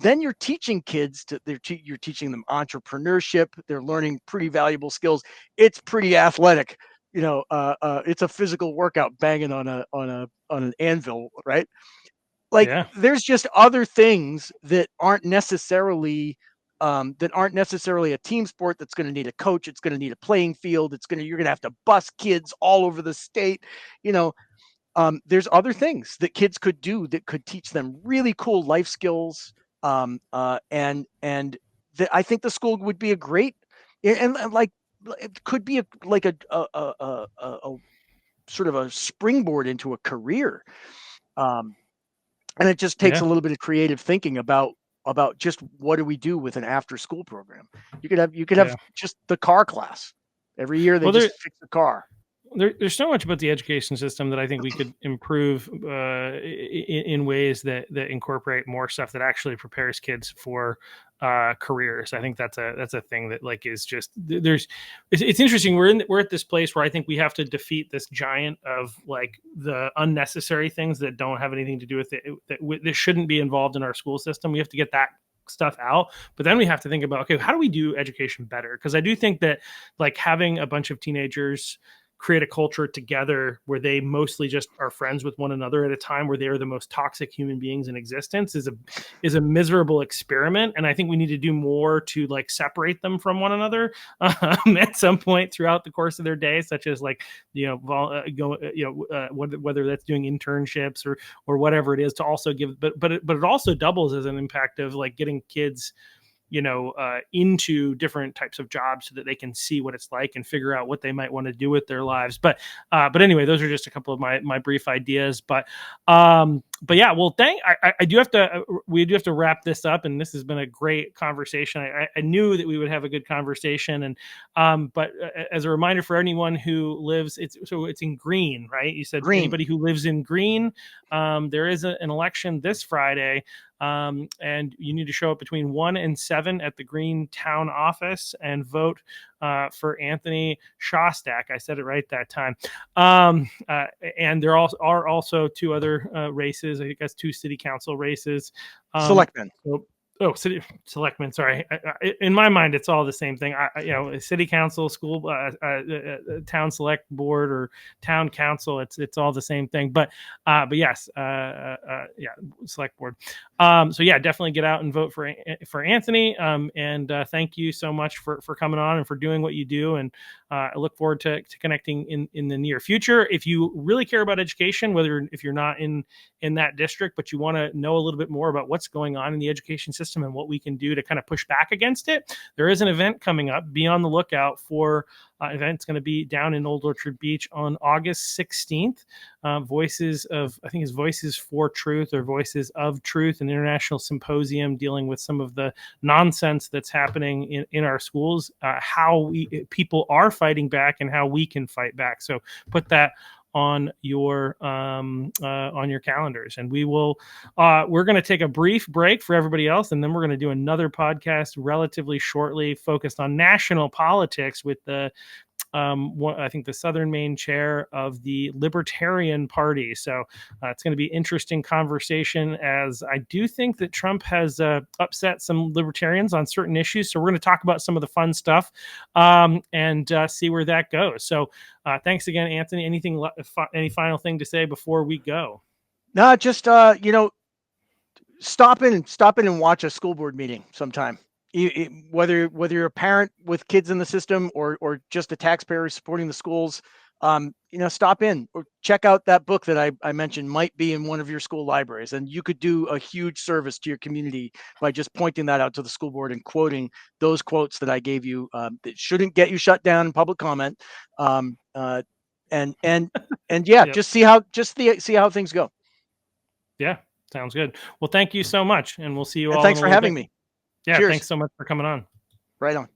Then you're teaching kids you're teaching them entrepreneurship. They're learning pretty valuable skills. It's pretty athletic. It's a physical workout banging on an anvil, right? Like, yeah, there's just other things that aren't necessarily a team sport that's going to need a coach. It's going to need a playing field. You're going to have to bus kids all over the state. You know, there's other things that kids could do that could teach them really cool life skills. And I think the school would be a great, and like it could be like a sort of a springboard into a career. Um, and it just takes yeah, a little bit of creative thinking about just what do we do with an after school program. You could have yeah. just the car class every year. They Well, just fix the car. there's so much about the education system that I think we could improve in ways that incorporate more stuff that actually prepares kids for careers. I think that's a thing that like is just it's interesting. We're at this place where I think we have to defeat this giant of like the unnecessary things that don't have anything to do with it that shouldn't be involved in our school system. We have to get that stuff out, but then we have to think about, okay, how do we do education better? Because I do think that like having a bunch of teenagers create a culture together where they mostly just are friends with one another at a time where they are the most toxic human beings in existence is a miserable experiment. And I think we need to do more to like separate them from one another at some point throughout the course of their day, such as like whether that's doing internships or whatever it is, to also give, but it also doubles as an impact of like getting kids into different types of jobs so that they can see what it's like and figure out what they might want to do with their lives. But anyway, those are just a couple of my brief ideas. But yeah, well, I do have to, we do have to wrap this up, and this has been a great conversation. I knew that we would have a good conversation, and but as a reminder for anyone who lives, it's in Green, right? You said Green. anybody who lives in Green, there is an election this Friday. And you need to show up between 1 and 7 at the Green Town office and vote for Anthony Shostak. I said it right that time. And there are also two other races. I think that's two city council races. Selectmen. City selectmen. Sorry, in my mind, it's all the same thing. City council, school, town select board, or town council. It's all the same thing. But yes, select board. So yeah, definitely get out and vote for Anthony. And thank you so much for coming on and for doing what you do. And I look forward to connecting in the near future. If you really care about education, if you're not in that district, but you want to know a little bit more about what's going on in the education system and what we can do to kind of push back against it, there is an event coming up. Be on the lookout for event's going to be down in Old Orchard Beach on August 16th. Voices for Truth, or Voices of Truth, an international symposium dealing with some of the nonsense that's happening in our schools, how people are fighting back and how we can fight back. So put that on your calendars, and we're going to take a brief break for everybody else, and then we're going to do another podcast relatively shortly focused on national politics with I think the Southern Maine chair of the Libertarian Party. So it's going to be interesting conversation, as I do think that Trump has upset some libertarians on certain issues. So we're going to talk about some of the fun stuff and see where that goes. So thanks again, Anthony. Any final thing to say before we go? No, just stop in and watch a school board meeting sometime. Whether you're a parent with kids in the system or just a taxpayer supporting the schools, stop in or check out that book that I mentioned might be in one of your school libraries, and you could do a huge service to your community by just pointing that out to the school board and quoting those quotes that I gave you. That shouldn't get you shut down in public comment. And yeah, Yep. just see how things go. Yeah, sounds good. Well, thank you so much, and we'll see you And all in thanks a for little having bit. me. Yeah, Cheers. thanks so much for coming on. Right on.